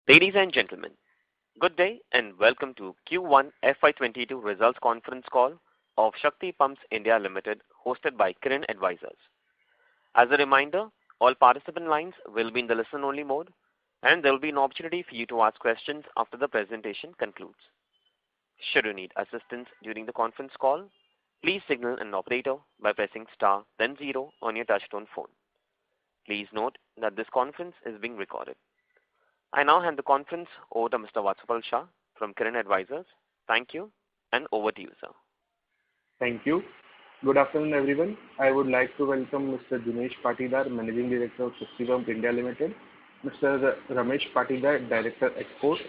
Ladies and gentlemen, good day and welcome to Q1 FY22 results conference call of Shakti Pumps India Limited, hosted by Kirin Advisors. As a reminder, all participant lines will be in the listen-only mode, and there will be an opportunity for you to ask questions after the presentation concludes. Should you need assistance during the conference call, please signal an operator by pressing star then 0 on your touchtone phone. Please note that this conference is being recorded. I now hand the conference over to Mr. Vatsapal Shah from Kirin Advisors. Thank you, and over to you, sir. Thank you. Good afternoon, everyone. I would like to welcome Mr. Dinesh Patidar, Managing Director of Shakti Pumps India Limited, Mr. Ramesh Patidar, Director Export,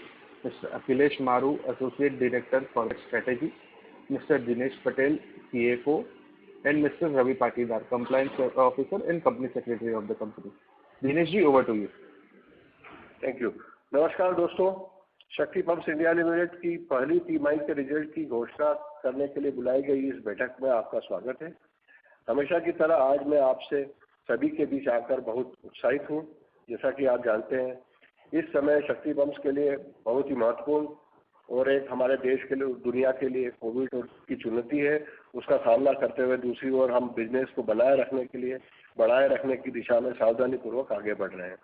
Mr. Akhilesh Maru, Associate Director Corporate Strategy, Mr. Dinesh Patel, CFO, and Mr. Ravi Patidar, Compliance Officer and Company Secretary of the company. Dinesh ji, over to you. Thank you. नमस्कार दोस्तों, शक्ति pumps India limited की पहली तिमाही के result की घोषणा करने के लिए बुलाई गई इस बैठक में आपका स्वागत है। हमेशा की तरह आज मैं आपसे सभी के बीच आकर बहुत उत्साहित हूं। जैसा कि आप जानते हैं, इस समय शक्ति पंप्स के लिए बहुत ही महत्वपूर्ण और एक हमारे देश के लिए, दुनिया के लिए कोविड की चुनौती है। उसका सामना करते हुए दूसरी ओर हम बिजनेस को बनाए रखने की दिशा में सावधानी पूर्वक आगे बढ़ रहे हैं।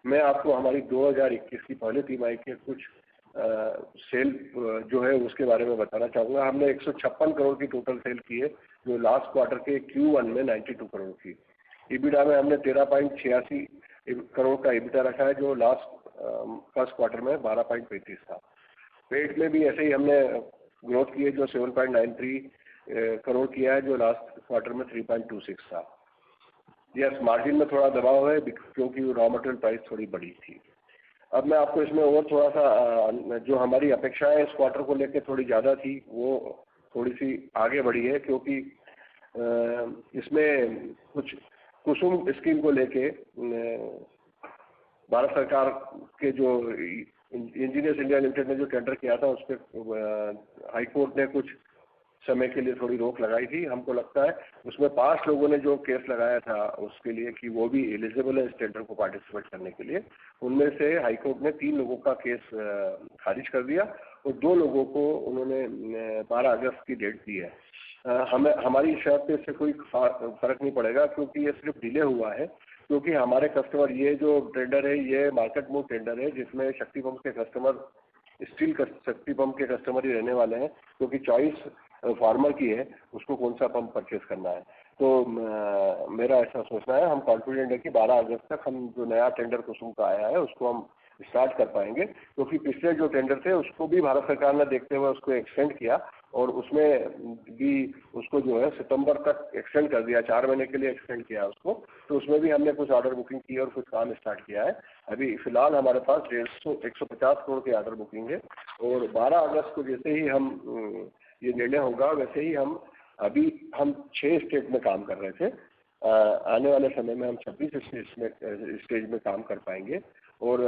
मैं आपको हमारी 2021 की पहली तिमाही के कुछ सेल जो है उसके बारे में बताना चाहूँगा। हमने 156 करोड़ की टोटल सेल की है, जो लास्ट क्वार्टर के Q1 में 92 करोड़ की। ईबिटा में हमने 13.86 करोड़ का ईबिटा रखा है, जो लास्ट फर्स्ट क्वार्टर में 12.35 था। पेट में भी ऐसे ही हमने ग्रोथ की है, जो 7.93 करोड़ किया है, जो लास्ट क्वार्टर में 3.26 था। यस, मार्जिन में थोड़ा दबाव है क्योंकि रॉ मटेरियल प्राइस थोड़ी बढ़ी थी। अब मैं आपको इसमें और थोड़ा सा जो हमारी अपेक्षाएं इस क्वार्टर को लेकर थोड़ी ज़्यादा थी, वो थोड़ी सी आगे बढ़ी है, क्योंकि इसमें कुछ कुसुम स्कीम को लेके भारत सरकार के जो इंजीनियर्स इंडिया लिमिटेड ने जो टेंडर किया था, उस पर हाई कोर्ट ने कुछ समय के लिए थोड़ी रोक लगाई थी। हमको लगता है उसमें 5 लोगों ने जो केस लगाया था उसके लिए कि वो भी एलिजिबल है इस टेंडर को पार्टिसिपेट करने के लिए, उनमें से हाई कोर्ट ने 3 लोगों का केस खारिज कर दिया और 2 लोगों को उन्होंने 12 अगस्त की डेट दी है। हमारी शर्त पे इससे कोई फर्क नहीं पड़ेगा, क्योंकि ये सिर्फ डिले हुआ है, क्योंकि हमारे कस्टमर, ये जो टेंडर है ये मार्केट मूव टेंडर है, जिसमें शक्ति पंप के कस्टमर स्टील शक्ति पंप के कस्टमर ही रहने वाले हैं, क्योंकि चॉइस फार्मर की है उसको कौन सा पंप परचेस करना है। तो मेरा ऐसा सोचना है, हम कॉन्फिडेंट है कि 12 अगस्त तक हम जो नया टेंडर कुसुम का आया है उसको हम स्टार्ट कर पाएंगे, क्योंकि पिछले जो टेंडर थे उसको भी भारत सरकार ने देखते हुए उसको एक्सटेंड किया और उसमें भी उसको जो है सितंबर तक एक्सटेंड कर दिया, 4 महीने के लिए एक्सटेंड किया उसको। तो उसमें भी हमने कुछ ऑर्डर बुकिंग की और कुछ काम स्टार्ट किया है। अभी फिलहाल हमारे पास 150 करोड़ की ऑर्डर बुकिंग है और 12 अगस्त को जैसे ही हम ये निर्णय होगा, वैसे ही हम 6 स्टेट में काम कर रहे थे, आने वाले समय में हम 26 स्टेज में काम कर पाएंगे और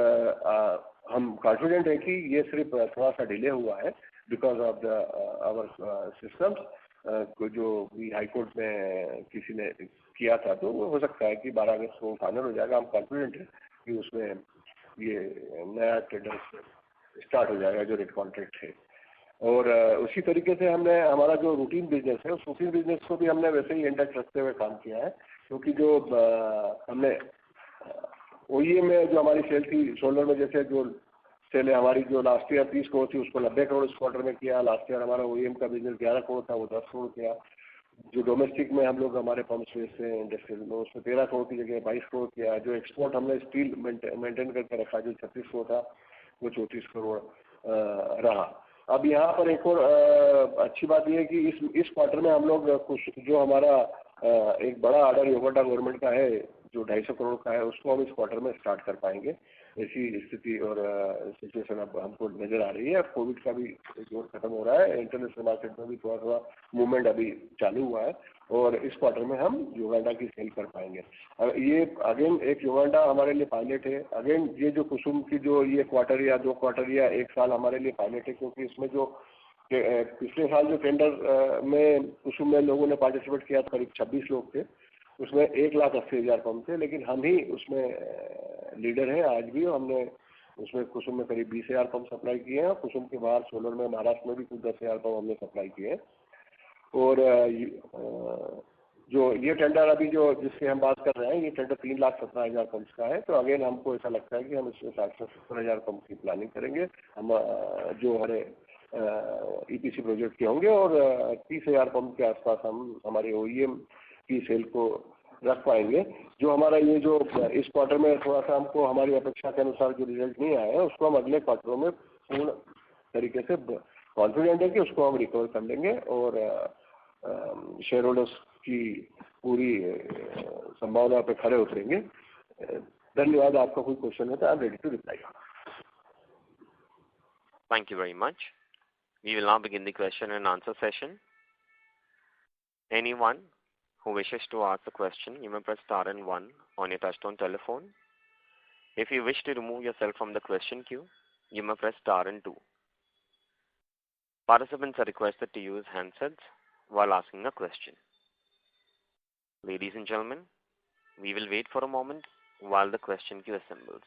हम कॉन्फिडेंट है कि ये सिर्फ थोड़ा सा डिले हुआ है because of the our systems जो भी हाई कोर्ट में किसी ने किया था। तो वो हो सकता है कि 12 अगस्त को फाइनल हो जाएगा। हम कॉन्फिडेंट है कि उसमें ये नया टेंडर स्टार्ट हो जाएगा जो रेट कॉन्ट्रैक्ट है। और उसी तरीके से हमने हमारा जो रूटीन बिजनेस है, उस रूटीन बिजनेस को भी हमने वैसे ही इंडेक्स रखते हुए काम किया है, क्योंकि जो हमने ओईएम में जो हमारी सेल थी सोलर में, जैसे जो सेल है हमारी जो लास्ट ईयर 30 करोड़ थी उसको 90 करोड़ इस क्वार्टर में किया। लास्ट ईयर हमारा ओईएम का बिजनेस 11 करोड़ था, वो 10 करोड़ किया। जो डोमेस्टिक में हम लोग हमारे पंप्स बेचते हैं इंडस्ट्रियल में, उसमें 13 करोड़ की जगह 22 करोड़ किया। जो एक्सपोर्ट हमने स्टील मेंटेन करके रखा, जो 36 करोड़ था वो 34 करोड़ रहा। अब यहाँ पर एक और अच्छी बात यह है कि इस क्वार्टर में हम लोग कुछ जो हमारा एक बड़ा ऑर्डर योगंडा गवर्नमेंट का है जो 250 करोड़ का है, उसको हम इस क्वार्टर में स्टार्ट कर पाएंगे। ऐसी स्थिति और सिचुएशन अब हमको नजर आ रही है। कोविड का भी जोर खत्म हो रहा है, इंटरनेशनल मार्केट में भी थोड़ा थोड़ा मूवमेंट अभी चालू हुआ है और इस क्वार्टर में हम योगंडा की सेल कर पाएंगे। ये अगेन एक योगंडा हमारे लिए पायलट है। अगेन ये जो कुसुम की जो ये क्वार्टर या 2 क्वार्टर या 1 साल हमारे लिए पायलट है, क्योंकि इसमें जो पिछले साल जो टेंडर में कुसुम में लोगों ने पार्टिसिपेट किया, करीब 26 लोग थे, उसमें 1,80,000 पंप थे, लेकिन हम ही उसमें लीडर हैं आज भी। हमने उसमें कुसुम में करीब 20,000 पंप सप्लाई किए हैं, और कुसुम के बाहर सोलर में महाराष्ट्र में भी कुछ 10,000 पंप हमने सप्लाई किए हैं। और जो ये टेंडर अभी जो जिसके हम बात कर रहे हैं, ये टेंडर 3,17,000 पंप्स का है। तो अगेन हमको ऐसा लगता है कि हम इसमें 60 से 70,000 पंप की प्लानिंग करेंगे हम, जो हमारे EPC प्रोजेक्ट के होंगे, और 30,000 पंप के आसपास हम हमारे OEM की सेल को रख पाएंगे। जो हमारा ये जो इस क्वार्टर में थोड़ा सा हमको हमारी अपेक्षा के अनुसार जो रिजल्ट नहीं आया है, उसको हम अगले क्वार्टरों में पूर्ण तरीके से कॉन्फिडेंट है कि उसको हम रिकवर कर लेंगे, और शेयर होल्डर्स की पूरी संभावना पे खड़े उतरेंगे। धन्यवाद। आपका कोई क्वेश्चन है तो I am ready to reply. Thank you very much. We will now begin the question and answer session. Anyone who wishes to ask a question, you may press star and 1 on your touchtone telephone. If you wish to remove yourself from the question queue, you may press star and 2. Participants are requested to use handsets while asking a question. Ladies and gentlemen, we will wait for a moment while the question queue assembles.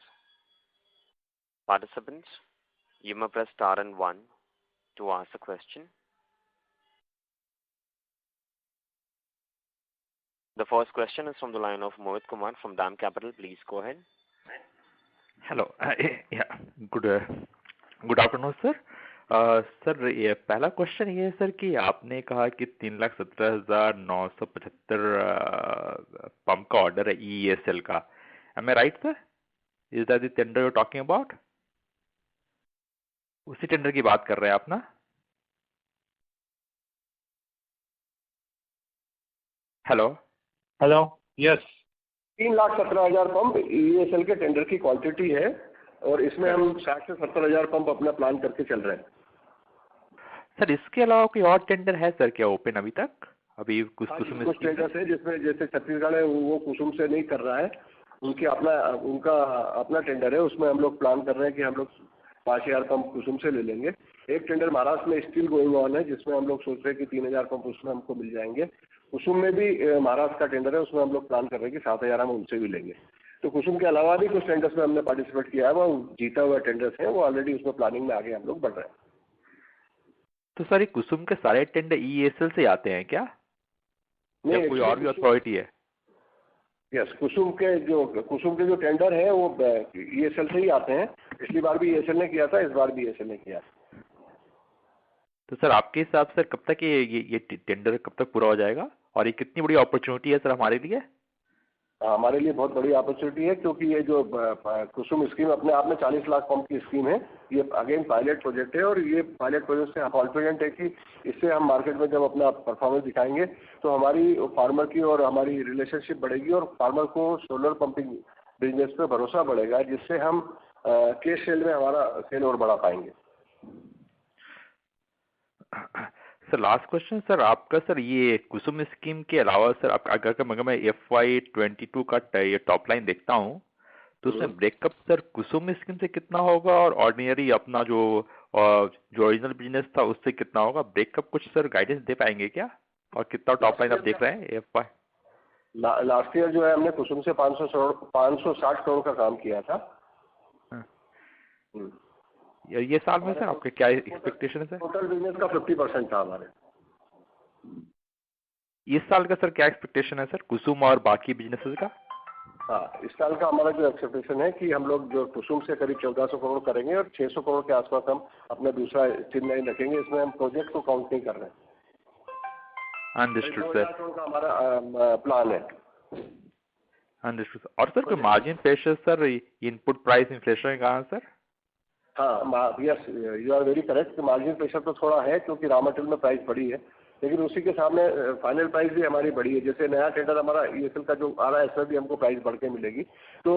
Participants, you may press star and 1 to ask a question. The first question is from the line of Mohit Kumar from DAM Capital. Please go ahead. Hello good afternoon sir. Sir ये पहला question ये है sir कि आपने कहा कि 3,17,975 pump का order है EESL का। Am I right sir? Is that the tender you talking about? उसी टेंडर की बात कर रहे हैं आप ना? Hello hello, yes. 3,17,000 pump EESL के टेंडर की क्वांटिटी है, और इसमें हम 60 से 70,000 पंप अपना प्लान करके चल रहे हैं। सर इसके अलावा कोई और टेंडर है सर क्या ओपन अभी तक? अभी कुछ टेंडर्स है जिसमें जैसे छत्तीसगढ़ है वो कुसुम से नहीं कर रहा है, उनका अपना टेंडर है। उसमें हम लोग प्लान कर रहे हैं कि हम लोग 5,000 पंप कुसुम से ले लेंगे। एक टेंडर महाराष्ट्र में स्टिल गोइंग ऑन है, जिसमें हम लोग सोच रहे हैं कि 3,000 पंप उसमें हमको मिल जाएंगे। कुसुम में भी महाराष्ट्र का टेंडर है, उसमें हम लोग प्लान कर रहे हैं कि 7,000 हम उनसे भी लेंगे। तो कुसुम के अलावा भी कुछ टेंडर्स में हमने पार्टिसिपेट किया है, वो जीता हुआ टेंडर्स हैं, वो ऑलरेडी उसमें प्लानिंग में आगे हम लोग बढ़ रहे हैं। तो सर ये कुसुम के सारे टेंडर EESL से आते हैं क्या? नहीं, कोई और भी अथॉरिटी है? यस, कुसुम के जो टेंडर है वो EESL से ही आते हैं। पिछली बार भी EESL ने किया था, इस बार भी EESL ने किया। तो सर आपके हिसाब से कब तक ये टेंडर कब तक पूरा हो जाएगा, और ये कितनी बड़ी अपॉर्चुनिटी है सर हमारे लिए? हमारे लिए बहुत बड़ी अपॉर्चुनिटी है, क्योंकि ये जो कुसुम स्कीम अपने आप में 40 लाख पंप की स्कीम है। ये अगेन पायलट प्रोजेक्ट है, और ये पायलट प्रोजेक्ट से हम कॉन्फिडेंट है कि इससे हम मार्केट में जब अपना परफॉर्मेंस दिखाएंगे तो हमारी फार्मर की और हमारी रिलेशनशिप बढ़ेगी, और फार्मर को सोलर पंपिंग बिजनेस पे भरोसा बढ़ेगा, जिससे हम केस सेल में हमारा सेल और बढ़ा पाएंगे। सर लास्ट क्वेश्चन सर आपका, सर ये कुसुम स्कीम के अलावा सर आप अगर मैं FY22 का ये टॉप लाइन देखता हूँ तो उसमें ब्रेकअप सर कुसुम स्कीम से कितना होगा, और ऑर्डिनरी अपना जो ओरिजिनल बिजनेस था उससे कितना होगा? ब्रेकअप कुछ सर गाइडेंस दे पाएंगे क्या, और कितना टॉप लाइन आप देख रहे हैं FY? लास्ट ईयर जो है हमने कुसुम से 560 करोड़ का काम किया था। ये साल में सर आपके क्या एक्सपेक्टेशन है सर? टोटल बिजनेस का 50% था हमारे। इस साल का सर क्या एक्सपेक्टेशन है सर कुसुम और बाकी बिजनेसेस का? हाँ, इस साल का हमारा जो एक्सपेक्टेशन है कि हम लोग जो कुसुम से करीब 1400 करोड़ करेंगे, और 600 करोड़ के आसपास हम अपना दूसरा चिन्ह नहीं रखेंगे। इसमें हम प्रोजेक्ट को काउंट नहीं कर रहे हैं। अंडरस्टूड सर, का हमारा प्लान है। अंडरस्टूड। और सर कोई margin pressure sir input price inflation के कारण सर? हाँ, yes, you are very correct. Margin pressure तो थोड़ा है, क्योंकि रॉ मटेरियल में प्राइस बढ़ी है, लेकिन उसी के सामने फाइनल प्राइस भी हमारी बढ़ी है। जैसे नया टेंडर हमारा EESL का जो आ रहा है, इसमें भी हमको प्राइस बढ़ के मिलेगी। तो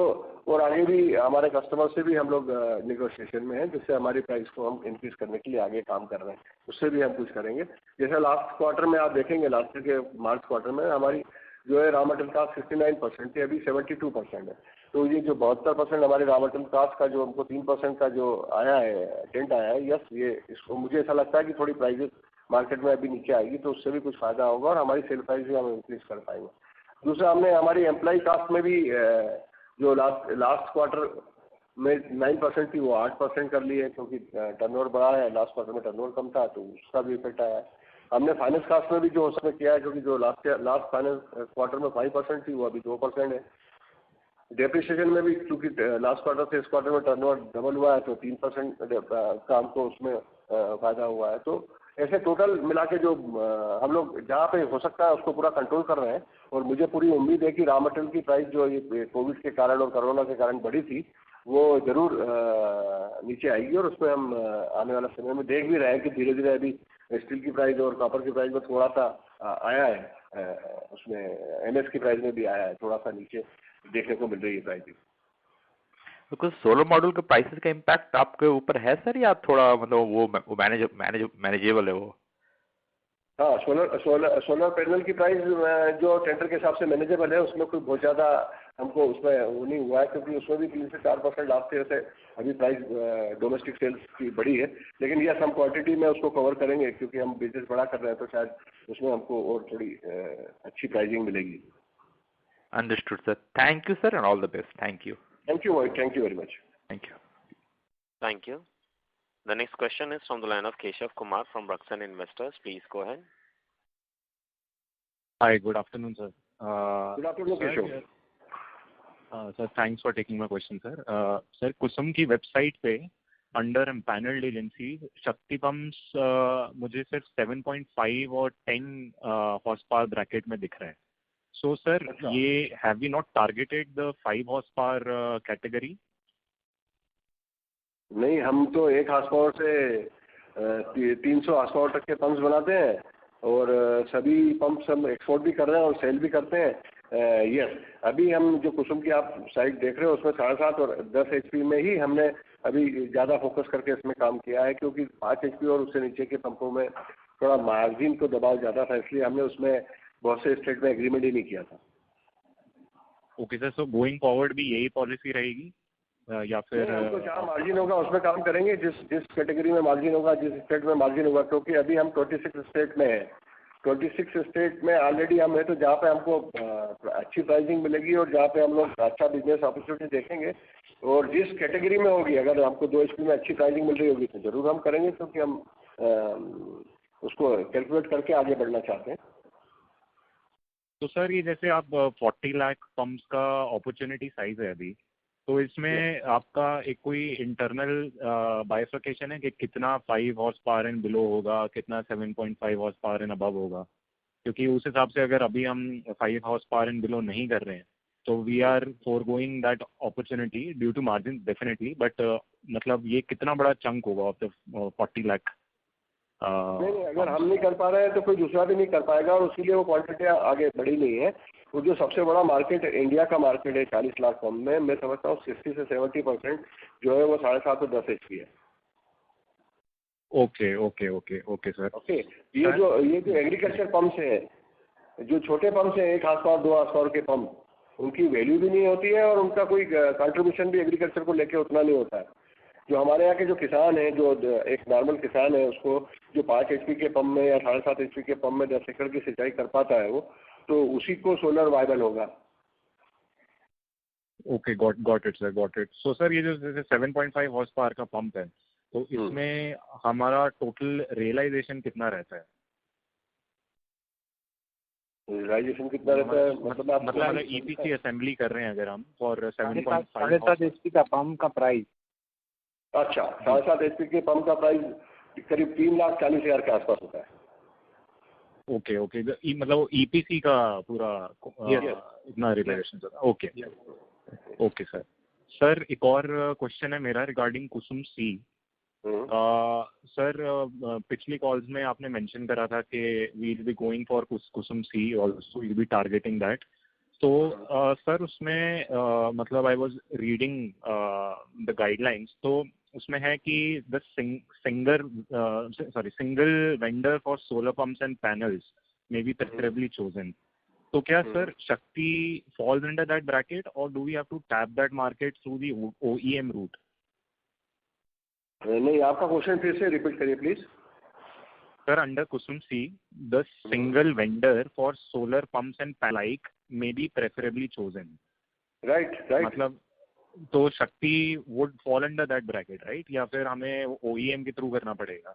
और आगे भी हमारे कस्टमर से भी हम लोग निगोशिएशन में हैं, जिससे हमारी प्राइस को हम इंक्रीज करने के लिए आगे काम कर रहे हैं। उससे भी हम कुछ करेंगे। जैसे लास्ट क्वार्टर में आप देखेंगे, लास्ट ईयर के मार्च क्वार्टर में हमारी जो है रॉ मटेरियल कास्ट 69% थी, अभी 72% है। तो ये जो 72% हमारे रॉ मटेरियल कास्ट का जो हमको 3% का जो आया है, टेंट आया है, यस, ये इसको मुझे ऐसा लगता है कि थोड़ी प्राइजेस मार्केट में अभी नीचे आएगी, तो उससे भी कुछ फायदा होगा, और हमारी सेल प्राइस भी हम इंक्रीज कर पाएंगे। दूसरा, हमने हमारी एम्प्लॉय कास्ट में भी जो लास्ट क्वार्टर में 9% थी वो 8% कर ली है, क्योंकि टर्नओवर बढ़ा है, लास्ट क्वार्टर में टर्नओवर कम था तो उसका भी इफेक्ट आया है। हमने फाइनेंस कास्ट में भी जो उसमें किया है, क्योंकि जो लास्ट फाइनेंस क्वार्टर में 5% थी वो अभी 2% है। डेप्रिसिएशन में भी क्योंकि लास्ट क्वार्टर से इस क्वार्टर में टर्नओवर डबल हुआ है तो 3% का हमको उसमें फायदा हुआ है। तो ऐसे टोटल मिला के जो हम लोग जहाँ पे हो सकता है उसको पूरा कंट्रोल कर रहे हैं। और मुझे पूरी उम्मीद है कि रॉ मटेरियल की प्राइस जो ये कोविड के कारण और कोरोना के कारण बढ़ी थी वो जरूर नीचे आएगी। और उसमें हम आने वाला समय में देख भी रहे हैं कि धीरे धीरे अभी स्टील की प्राइस और कॉपर की प्राइस में थोड़ा सा आया है, उसमें एमएस की प्राइस में भी आया है, थोड़ा सा नीचे देखने को मिल रही है प्राइस। बिकॉज सोलर मॉड्यूल के प्राइसेस का इम्पैक्ट आपके ऊपर है सर, या थोड़ा मतलब वो मैनेजेबल है वो? हाँ, सोलर पैनल की प्राइस जो टेंडर के हिसाब से मैनेजेबल है, उसमें कोई बहुत ज़्यादा हमको उसमें वो नहीं हुआ है, क्योंकि उसमें भी 3 से 4% लास्ट ईयर से अभी प्राइस डोमेस्टिक सेल्स की बढ़ी है। लेकिन यस, हम क्वांटिटी में उसको कवर करेंगे, क्योंकि हम बिजनेस बड़ा कर रहे हैं तो शायद उसमें हमको और थोड़ी अच्छी प्राइसिंग मिलेगी। Understood sir, thank you sir and all the best. Thank you very much. Thank you. Thank you. The next question is from the line of Keshav Kumar from Raksan Investors. Please go ahead. Hi, good afternoon, sir. Good afternoon, Keshav. Sir, thanks for taking my question, sir. Sir, कुसुम की website पे under empanelled agency शक्ति pumps मुझे सिर्फ 7.5 और 10 horse power bracket में दिख रहा है। सो सर, ये have we not targeted the 5 horsepower category? नहीं, हम तो 1 हॉर्स पावर से 300 हॉर्स पावर तक के पंप्स बनाते हैं और सभी पंप्स हम एक्सपोर्ट भी कर रहे हैं और सेल भी करते हैं। यस, अभी हम जो कुसुम की आप साइट देख रहे हो उसमें 7.5 और 10 HP में ही हमने अभी ज़्यादा फोकस करके इसमें काम किया है, क्योंकि 5 HP और उससे नीचे के पंपों में थोड़ा मार्जिन को दबाव ज़्यादा था, इसलिए हमने उसमें बहुत से स्टेट में एग्रीमेंट ही नहीं किया था। Okay sir, so going forward भी यही पॉलिसी रहेगी या फिर हमको जहाँ मार्जिन होगा उसमें काम करेंगे, जिस कैटेगरी में मार्जिन होगा, जिस स्टेट में मार्जिन होगा, क्योंकि अभी हम 26 स्टेट में हैं। 26 स्टेट में ऑलरेडी हम है, तो जहाँ पे हमको अच्छी प्राइसिंग मिलेगी और जहाँ पे हम लोग अच्छा बिजनेस अपॉर्चुनिटी देखेंगे और जिस कैटेगरी में होगी, अगर हमको 2 HP में अच्छी प्राइसिंग मिल रही होगी तो जरूर हम करेंगे, क्योंकि हम उसको कैलकुलेट करके आगे बढ़ना चाहते हैं। तो सर, ये जैसे आप 40 लाख पंप्स का अपॉर्चुनिटी साइज है अभी, तो इसमें आपका एक कोई इंटरनल बाइफर्केशन है कि कितना 5 हॉर्स पावर एंड बिलो होगा, कितना 7.5 हॉर्स पावर एंड अबव होगा? क्योंकि उस हिसाब से अगर अभी हम 5 हॉर्स पावर एंड बिलो नहीं कर रहे हैं तो we are foregoing that opportunity due to margin definitely, but मतलब ये कितना बड़ा चंक होगा ऑफ द 40 लाख? नहीं, अगर हम नहीं कर पा रहे हैं तो कोई दूसरा भी नहीं कर पाएगा, और उसके लिए वो क्वांटिटी आगे बढ़ी नहीं है। वो जो सबसे बड़ा मार्केट इंडिया का मार्केट है 40 लाख पंप में, मैं समझता हूँ 60 से 70% जो है वो 7.5 और 10 HP है। Okay okay okay okay sir. Okay, ये जो एग्रीकल्चर पंप्स है, जो छोटे पंप्स हैं 1 हॉर्स पावर 2 हॉर्स पावर के पंप, उनकी वैल्यू भी नहीं होती है और उनका कोई कंट्रीब्यूशन भी एग्रीकल्चर को लेके उतना नहीं होता है। जो हमारे यहाँ के जो किसान हैं, जो एक नॉर्मल किसान है, उसको जो 5 HP के पंप में या 7.5 HP के पंप में 10 एकड़ की सिंचाई कर पाता है वो, तो उसी को सोलर वायबल होगा। Okay, got it sir, got it. So sir, ये जो जैसे 7.5 हॉर्स पावर का पंप है, तो इसमें हमारा टोटल रियलाइजेशन कितना रहता है? रियलाइजेशन कितना रहता है मतलब EPC असेंबली कर रहे हैं अगर हम फॉर 7.5 7.5 HP का पंप का प्राइस? अच्छा, 7.5 HP के पंप का प्राइस करीब 3,40,000 के आसपास होता है। ओके ओके, मतलब EPC का पूरा इतना realisation? Okay okay sir. Sir, एक और क्वेश्चन है मेरा रिगार्डिंग कुसुम सी। सर, पिछली कॉल्स में आपने मेंशन करा था कि we will be going for Kusum C, also will be targeting that. तो सर, उसमें मतलब I was reading the guidelines, तो उसमें है कि the single vendor for solar pumps and panels may be preferably chosen. तो क्या सर शक्ति falls under that bracket or do we have to tap that market through the OEM route? नहीं, आपका question फिर से रिपीट करिए please. Sir, under Kusum C, the single vendor for solar pumps and like may be preferably chosen. Right. मतलब तो शक्ति would fall under that bracket right, या फिर हमें OEM के थ्रू करना पड़ेगा?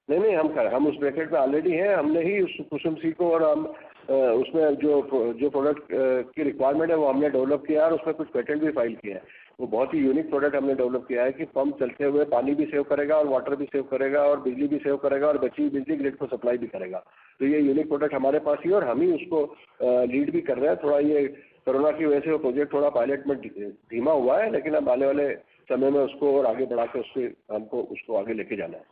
नहीं, हम उस ब्रैकेट में ऑलरेडी हैं। हमने ही उस कुसुम सी को और हम उसमें जो प्रोडक्ट की रिक्वायरमेंट है वो हमने डेवलप किया और उसमें कुछ पेटेंट भी फाइल किया है। वो बहुत ही यूनिक प्रोडक्ट हमने डेवलप किया है कि पंप चलते हुए पानी भी सेव करेगा और वाटर भी सेव करेगा और बिजली भी सेव करेगा और बची हुई बिजली ग्रिड को सप्लाई भी करेगा। तो ये यूनिक प्रोडक्ट हमारे पास ही और हम ही उसको लीड भी कर रहे हैं। थोड़ा ये कोरोना की वजह से वो प्रोजेक्ट थोड़ा पायलट में धीमा हुआ है, लेकिन अब आने वाले समय में उसको और आगे बढ़ा के हमको उसको आगे लेके जाना है।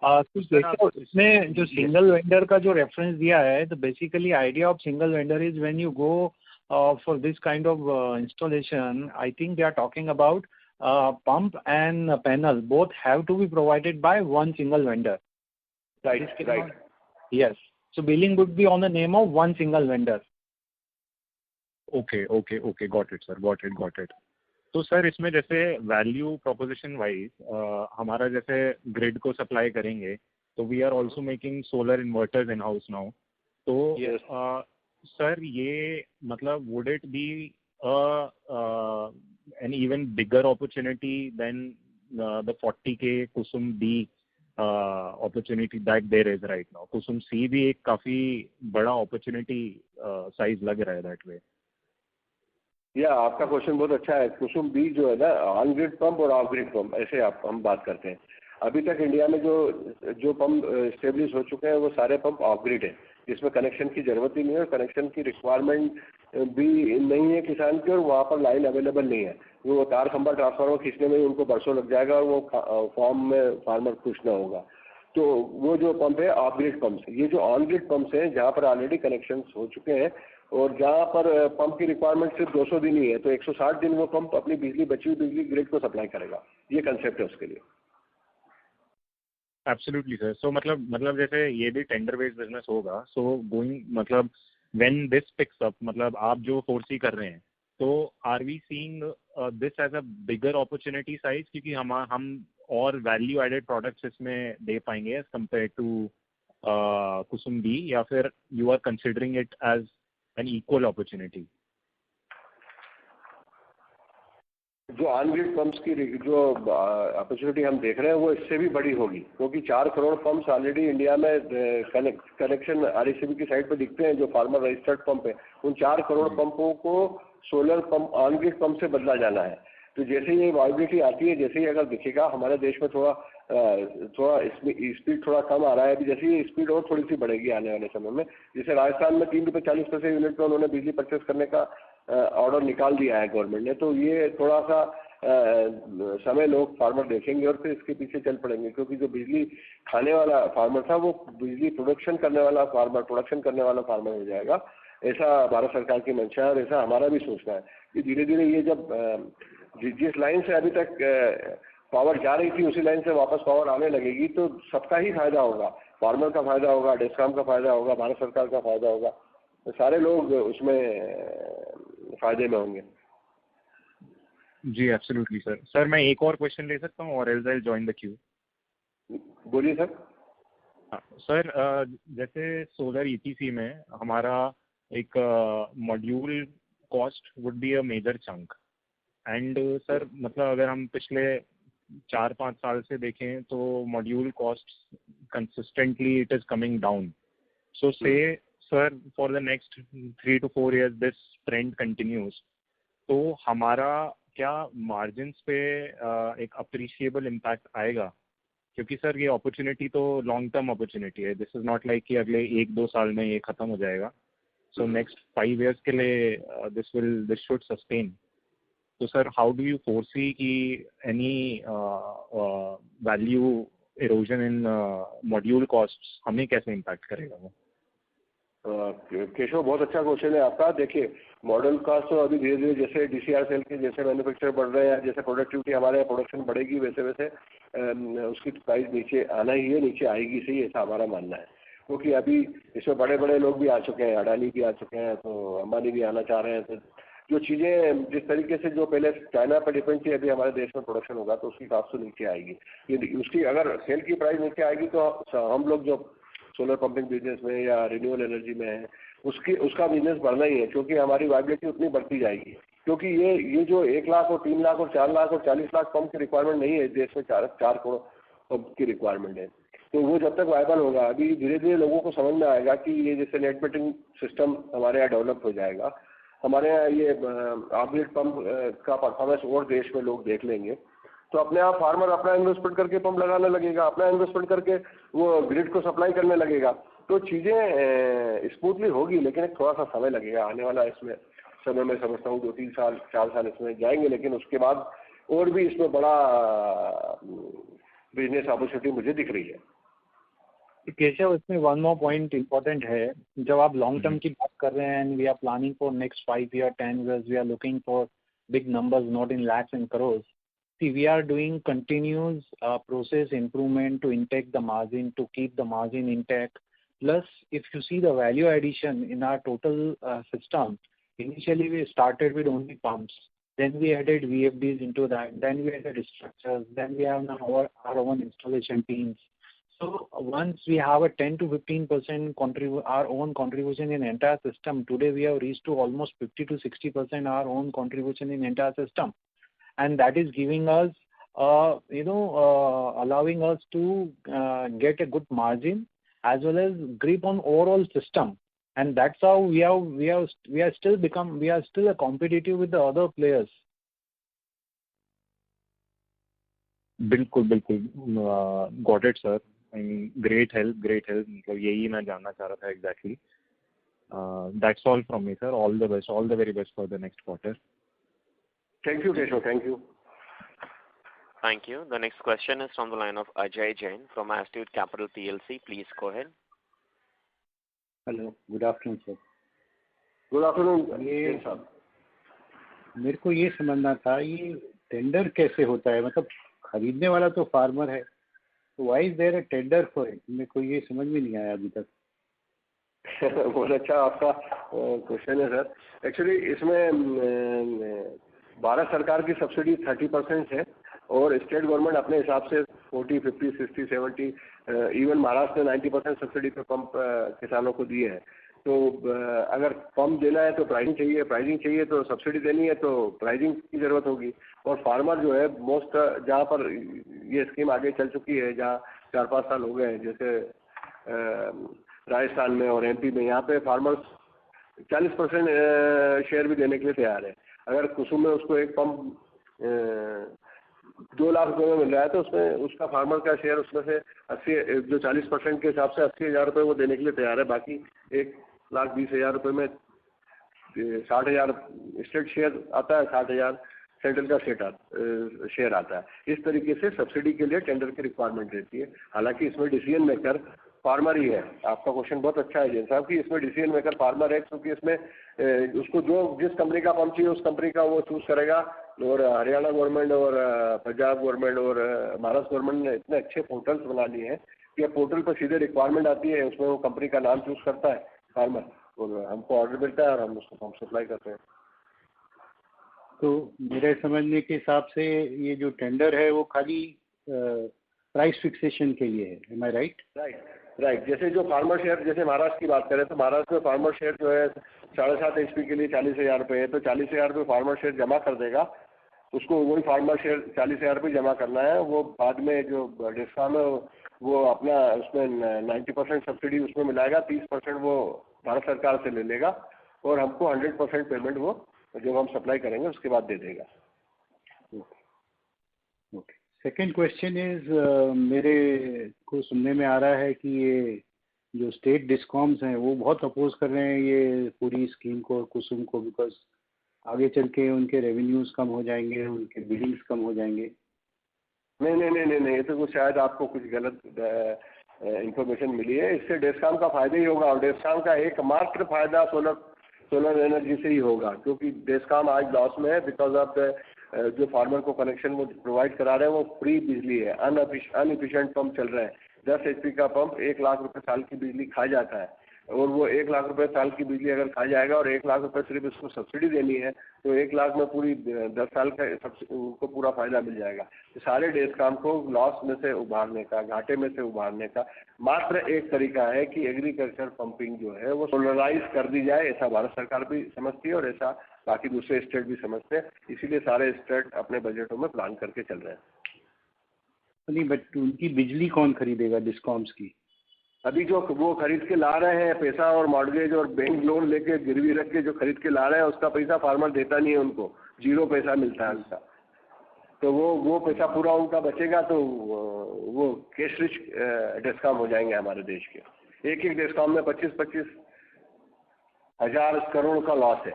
कुछ देखो इसमें जो सिंगल वेंडर का जो रेफरेंस दिया है, तो basically idea of single vendor is when you go for this kind of installation, I think they are talking about pump and panel both have to be provided by one single vendor. Right. Yes. So billing would be on the name of one single vendor. Okay. Got it, sir. Got it. तो sir इसमें जैसे value proposition wise हमारा जैसे grid को supply करेंगे, तो we are also making solar inverters in house now. तो sir ये मतलब would it be an even bigger opportunity than the 40K Kusum B opportunity that there is right now? Kusum C भी एक काफी बड़ा opportunity size लग रहा है that way. आपका क्वेश्चन बहुत अच्छा है। कुसुम बी जो है ना, ऑन ग्रिड पंप और ऑफ ग्रिड पंप ऐसे हम बात करते हैं। अभी तक इंडिया में जो पंप स्टेब्लिश हो चुके हैं वो सारे पंप ऑफ ग्रिड है, जिसमें कनेक्शन की जरूरत ही नहीं है और कनेक्शन की रिक्वायरमेंट भी नहीं है किसान की, और वहाँ पर लाइन अवेलेबल नहीं है। वो तार खंभा ट्रांसफार्मर खींचने में ही उनको बरसों लग जाएगा और वो फॉर्म में फार्मर खुश ना होगा। तो वो जो पंप है ऑफ ग्रिड पंप्स, ये जो ऑन ग्रिड पंप्स हैं जहाँ पर ऑलरेडी कनेक्शन हो चुके हैं और जहाँ पर पंप की रिक्वायरमेंट सिर्फ 200 दिन ही है, तो 160 दिन वो पंप अपनी बची हुई बिजली ग्रिड को सप्लाई करेगा। ये कंसेप्ट है उसके लिए। Absolutely sir. सो मतलब जैसे ये भी टेंडर बेस्ड बिजनेस होगा, सो गोइंग मतलब व्हेन दिस पिक्स अप, मतलब आप जो फोर्सी कर रहे हैं, तो are we seeing this as a bigger opportunity size, क्योंकि हम और वैल्यू एडेड प्रोडक्ट्स इसमें दे पाएंगे as compare to Kusum B, या फिर you are considering it as an equal opportunity? जो ऑन ग्रिड पंप्स की जो अपॉर्चुनिटी हम देख रहे हैं वो इससे भी बड़ी होगी, क्योंकि 4 करोड़ पंप्स ऑलरेडी इंडिया में कनेक्शन RECB की साइट पर दिखते हैं जो फार्मर रजिस्टर्ड पंप है। उन 4 करोड़ पंपों को solar pump on grid pump से बदला जाना है। तो जैसे ये वाइबिलिटी आती है, जैसे ही अगर दिखेगा हमारे देश में थोड़ा स्पीड थोड़ा कम आ रहा है, अभी जैसे ये स्पीड और थोड़ी सी बढ़ेगी आने वाले समय में। जैसे राजस्थान में 3 रुपये 40 पैसे यूनिट पर उन्होंने बिजली परचेस करने का ऑर्डर निकाल दिया है गवर्नमेंट ने। तो ये थोड़ा सा समय लोग फार्मर देखेंगे और फिर इसके पीछे चल पड़ेंगे, क्योंकि जो बिजली खाने वाला फार्मर था वो बिजली प्रोडक्शन करने वाला फार्मर हो जाएगा। ऐसा भारत सरकार की मंशा है और ऐसा हमारा भी सोचना है कि धीरे धीरे ये जब जिस लाइन से अभी तक पावर जा रही थी उसी लाइन से वापस पावर आने लगेगी, तो सबका ही फायदा होगा। फार्मर का फायदा होगा, डिस्कॉम का फायदा होगा, भारत सरकार का फायदा होगा, तो सारे लोग उसमें फायदे में होंगे। जी एब्सोल्युटली सर। सर मैं एक और क्वेश्चन ले सकता हूँ और else I will join the queue? बोलिए सर। सर जैसे सोलर EPC में हमारा एक module cost would be a major chunk, and sir मतलब अगर हम पिछले 4-5 साल से देखें तो module cost consistently it is coming down. So say sir for the next 3 to 4 years this trend continues, तो हमारा क्या मार्जिन्स पे एक अप्रिशिएबल इम्पैक्ट आएगा? क्योंकि सर ये अपॉर्चुनिटी तो लॉन्ग टर्म अपॉर्चुनिटी है, दिस इज नॉट लाइक कि अगले 1-2 साल में ये खत्म हो जाएगा। सो नेक्स्ट 5 years के लिए दिस शुड सस्टेन। तो sir how do you foresee कि एनी वैल्यू इरोजन इन मॉड्यूल कॉस्ट्स हमें कैसे इम्पैक्ट करेगा वो? केशव, बहुत अच्छा क्वेश्चन है आपका। देखिए मॉडल कास्ट तो अभी धीरे धीरे जैसे DCR सेल के जैसे मैन्युफैक्चर बढ़ रहे हैं, जैसे प्रोडक्टिविटी हमारे प्रोडक्शन बढ़ेगी, वैसे वैसे उसकी प्राइस नीचे आना ही है, नीचे आएगी सही, ऐसा हमारा मानना है। क्योंकि अभी इसमें बड़े बड़े लोग भी आ चुके हैं, अडानी भी आ चुके हैं, तो अंबानी भी आना चाह रहे हैं। तो जो चीज़ें जिस तरीके से जो पहले चाइना पर डिपेंड थी, अभी हमारे देश में प्रोडक्शन होगा तो उसकी कास्ट तो नीचे आएगी। यदि उसकी अगर सेल की प्राइस नीचे आएगी तो हम लोग जो सोलर पंपिंग बिजनेस में या रिन्यूएबल एनर्जी में है उसका बिजनेस बढ़ना ही है, क्योंकि हमारी वाइबिलिटी उतनी बढ़ती जाएगी। क्योंकि ये जो 1 लाख और 3 लाख और 4 लाख और 40 लाख पंप की रिक्वायरमेंट नहीं है देश में, 4 करोड़ पंप की रिक्वायरमेंट है। तो वो जब तक वायबल होगा, अभी धीरे धीरे लोगों को समझ में आएगा कि ये जैसे नेट मीटरिंग सिस्टम हमारे यहाँ डेवलप हो जाएगा, हमारे यहाँ ये ऑर्बिट पंप का परफॉर्मेंस और देश में लोग देख लेंगे, तो अपने आप फार्मर अपना इन्वेस्टमेंट करके पंप लगाने लगेगा, अपना इन्वेस्टमेंट करके वो ग्रिड को सप्लाई करने लगेगा। तो चीज़ें स्मूथली होगी, लेकिन एक थोड़ा सा समय लगेगा आने वाला। इसमें समय मैं समझता हूँ 2-3 साल 4 साल इसमें जाएंगे, लेकिन उसके बाद और भी इसमें बड़ा बिजनेस अपॉर्चुनिटी मुझे दिख रही है। केशव, इसमें वन मोर पॉइंट इम्पोर्टेंट है। जब आप लॉन्ग टर्म की बात कर रहे हैं, and we are planning for next 5 year 10 years, we are looking for big numbers, not in lakhs and crores. See, we are doing continuous process improvement to intact the margin, to keep the margin intact. Plus, if you see the value addition in our total system, initially we started with only pumps. Then we added VFDs into that. Then we added structures. Then we have now our own installation teams. So once we have a 10 to 15% our own contribution in entire system, today we have reached to almost 50 to 60% our own contribution in entire system. And that is giving us, allowing us to get a good margin as well as grip on overall system. And that's how we are still a competitive with the other players. बिल्कुल बिल्कुल, got it sir. I mean great help, मतलब यही मैं जानना चाह रहा था exactly. That's all from me sir, all the best, all the very best for the next quarter. Thank you, Keshav. Thank you. Thank you. The next question is from the line of Ajay Jain from Astute Capital PLC. Please go ahead. Hello, good afternoon sir. Good afternoon. ये साहब, मेरे को ये समझना था, ये tender कैसे होता है? मतलब खरीदने वाला तो फार्मर है, तो why is there a tender for it? मेरे को ये समझ में नहीं आया अभी तक। बहुत अच्छा आपका क्वेश्चन है सर। एक्चुअली इसमें भारत सरकार की सब्सिडी 30% है और स्टेट गवर्नमेंट अपने हिसाब से 40, 50, 60, 70, इवन महाराष्ट्र ने 90% सब्सिडी पे पंप किसानों को दिए हैं। तो अगर पंप देना है तो प्राइसिंग चाहिए तो सब्सिडी देनी है तो प्राइसिंग की ज़रूरत होगी। और फार्मर जो है मोस्ट जहाँ पर ये स्कीम आगे चल चुकी है, जहाँ 4-5 साल हो गए हैं, जैसे राजस्थान में और MP में, यहाँ पे फार्मर्स 40% शेयर भी देने के लिए तैयार है। अगर कुसुम में उसको एक पंप 2 लाख रुपए में मिल रहा है तो उसमें उसका फार्मर का शेयर उसमें से 80, जो 40% के हिसाब से 80,000 रुपये वो देने के लिए तैयार है। बाकी 1,20,000 रुपये में 60,000 स्टेट शेयर आता है, 60,000 सेंट्रल का शेयर आता है। इस तरीके से सब्सिडी के लिए टेंडर की रिक्वायरमेंट रहती है। हालांकि इसमें डिसीजन मेकर फार्मर ही है। आपका क्वेश्चन बहुत अच्छा है जैन साहब कि इसमें डिसीजन मेकर फार्मर है, क्योंकि इसमें उसको जिस कंपनी का पंप चाहिए उस कंपनी का वो चूज करेगा। और हरियाणा गवर्नमेंट और पंजाब गवर्नमेंट और महाराष्ट्र गवर्नमेंट ने इतने अच्छे पोर्टल्स बना लिए हैं कि पोर्टल पर सीधे रिक्वायरमेंट आती है, उसमें वो कंपनी का नाम चूज करता है फार्मर और हमको ऑर्डर मिलता है और हम उसको पंप सप्लाई करते हैं। तो मेरे समझने के हिसाब से ये जो टेंडर है वो खाली प्राइस फिक्सेशन के लिए है, एम आई राइट? राइट। जैसे जो फार्मर शेयर, जैसे महाराष्ट्र की बात करें तो महाराष्ट्र में फार्मर शेयर जो है 7.5 HP के लिए 40,000 रुपये है, तो 40,000 रुपये फार्मर शेयर जमा कर देगा। उसको वही फार्मर शेयर 40,000 रुपये जमा करना है। वो बाद में जो डिस्काउंट है वो अपना उसमें 90% सब्सिडी उसमें मिलाएगा, 30% वो भारत सरकार से ले लेगा और हमको 100% पेमेंट वो जब हम सप्लाई करेंगे उसके बाद दे देगा। ओके। सेकेंड क्वेश्चन इज, मेरे को सुनने में आ रहा है कि ये जो स्टेट डिस्कॉम्स हैं वो बहुत अपोज कर रहे हैं ये पूरी स्कीम को, कुसुम को, बिकॉज आगे चल के उनके रेवेन्यूज कम हो जाएंगे, उनके बिलिंग्स कम हो जाएंगे। नहीं, ये तो कुछ शायद आपको कुछ गलत इंफॉर्मेशन मिली है। इससे डेस्कॉम का फायदा ही होगा और डेस्कॉम का एकमात्र फायदा सोलर एनर्जी से ही होगा, क्योंकि डेस्कॉम आज लॉस में है बिकॉज ऑफ जो फार्मर को कनेक्शन वो प्रोवाइड करा रहे हैं वो फ्री बिजली है, अनएफिशिएंट पंप चल रहे हैं। 10 HP का पंप 1 लाख रुपए साल की बिजली खा जाता है और वो 1 लाख रुपए साल की बिजली अगर खा जाएगा और 1 लाख रुपए सिर्फ इसको सब्सिडी देनी है तो 1 लाख में पूरी 10 साल का उनको पूरा फायदा मिल जाएगा। तो सारे डेस्कॉम को लॉस में से उभारने का, घाटे में से उभारने का मात्र एक तरीका है कि एग्रीकल्चर पंपिंग जो है वो सोलराइज कर दी जाए। ऐसा भारत सरकार भी समझती है और ऐसा बाकी दूसरे स्टेट भी समझते हैं, इसीलिए सारे स्टेट अपने बजटों में प्लान करके चल रहे हैं। नहीं, बट उनकी बिजली कौन खरीदेगा डिस्कॉम्स की? अभी जो वो खरीद के ला रहे हैं पैसा, और मॉर्गेज और बैंक लोन लेके गिरवी रख के जो खरीद के ला रहे हैं, उसका पैसा फार्मर देता नहीं है, उनको 0 पैसा मिलता है उनका। तो वो पैसा पूरा उनका बचेगा तो वो कैश रिच डिस्कॉम हो जाएंगे हमारे देश के। एक डिस्कॉम में 25-25 हजार करोड़ का लॉस है।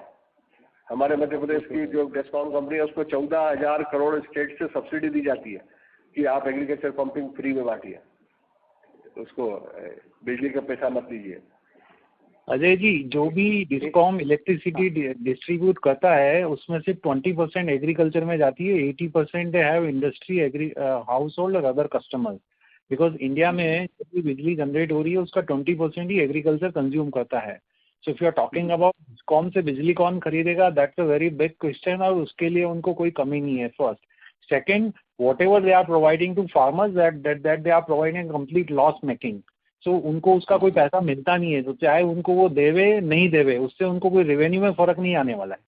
हमारे मध्य प्रदेश की जो डिस्कॉम कंपनी है उसको 14,000 करोड़ स्टेट से सब्सिडी दी जाती है कि आप एग्रीकल्चर पंपिंग फ्री में बांटिए, उसको बिजली का पैसा मत दीजिए। अजय जी, जो भी डिस्कॉम इलेक्ट्रिसिटी डिस्ट्रीब्यूट करता है उसमें से 20% एग्रीकल्चर में जाती है, 80% they have industry, agri, household और अदर कस्टमर्स। बिकॉज इंडिया में जो भी बिजली जनरेट हो रही है उसका 20% ही एग्रीकल्चर कंज्यूम करता है। So if you are talking about discom से बिजली कौन खरीदेगा, that's a very big question, और उसके लिए उनको कोई कमी नहीं है। First, second, whatever they are providing to farmers, that they are providing complete loss making. So उनको उसका कोई पैसा मिलता नहीं है, तो चाहे उनको वो देवे नहीं देवे, उससे उनको कोई रेवेन्यू में फर्क नहीं आने वाला है।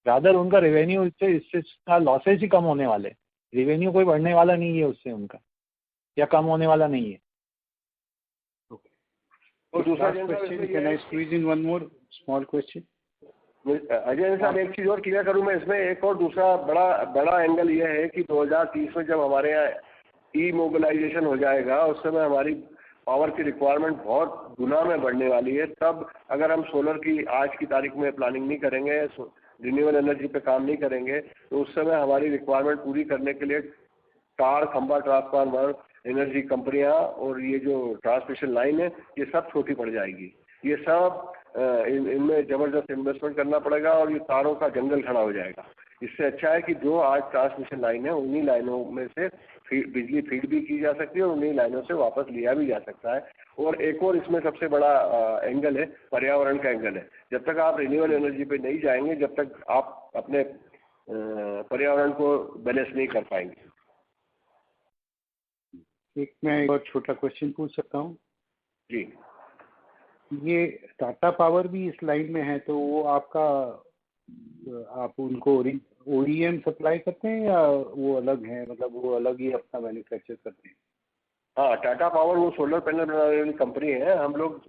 रादर उनका रेवेन्यू इससे लॉसेस ही कम होने वाले, रेवेन्यू कोई बढ़ने वाला नहीं है उससे उनका, या कम होने वाला नहीं है। और दूसरा question, can I squeeze in one more small question? Ajay साहब, एक चीज और क्लियर करूं मैं इसमें, एक और दूसरा बड़ा एंगल ये है कि 2030 में जब हमारे यहाँ ई मोबिलाइजेशन हो जाएगा, उस समय हमारी पावर की रिक्वायरमेंट बहुत गुना में बढ़ने वाली है। तब अगर हम सोलर की आज की तारीख में प्लानिंग नहीं करेंगे, रिन्यूएबल एनर्जी पे काम नहीं करेंगे, तो उस समय हमारी रिक्वायरमेंट पूरी करने के लिए तार, खंभा, ट्रांसफार्मर, एनर्जी कंपनियां और ये जो ट्रांसमिशन लाइन है, ये सब छोटी पड़ जाएगी। ये सब इनमें जबरदस्त इन्वेस्टमेंट करना पड़ेगा और ये तारों का जंगल खड़ा हो जाएगा। इससे अच्छा है कि जो आज ट्रांसमिशन लाइन है उन्हीं लाइनों में से बिजली फीड भी की जा सकती है और उन्हीं लाइनों से वापस लिया भी जा सकता है। और एक और इसमें सबसे बड़ा एंगल है, पर्यावरण का एंगल है। जब तक आप रिन्यूएबल एनर्जी पे नहीं जाएंगे, जब तक आप अपने पर्यावरण को बैलेंस नहीं कर पाएंगे। मैं एक और छोटा क्वेश्चन पूछ सकता हूँ? जी। ये टाटा पावर भी इस लाइन में है, तो वो आपका, आप उनको OEM सप्लाई करते हैं या वो अलग है, मतलब वो अलग ही अपना मैन्युफैक्चर करते हैं? हाँ, टाटा पावर वो सोलर पैनल बनाने वाली कंपनी है। हम लोग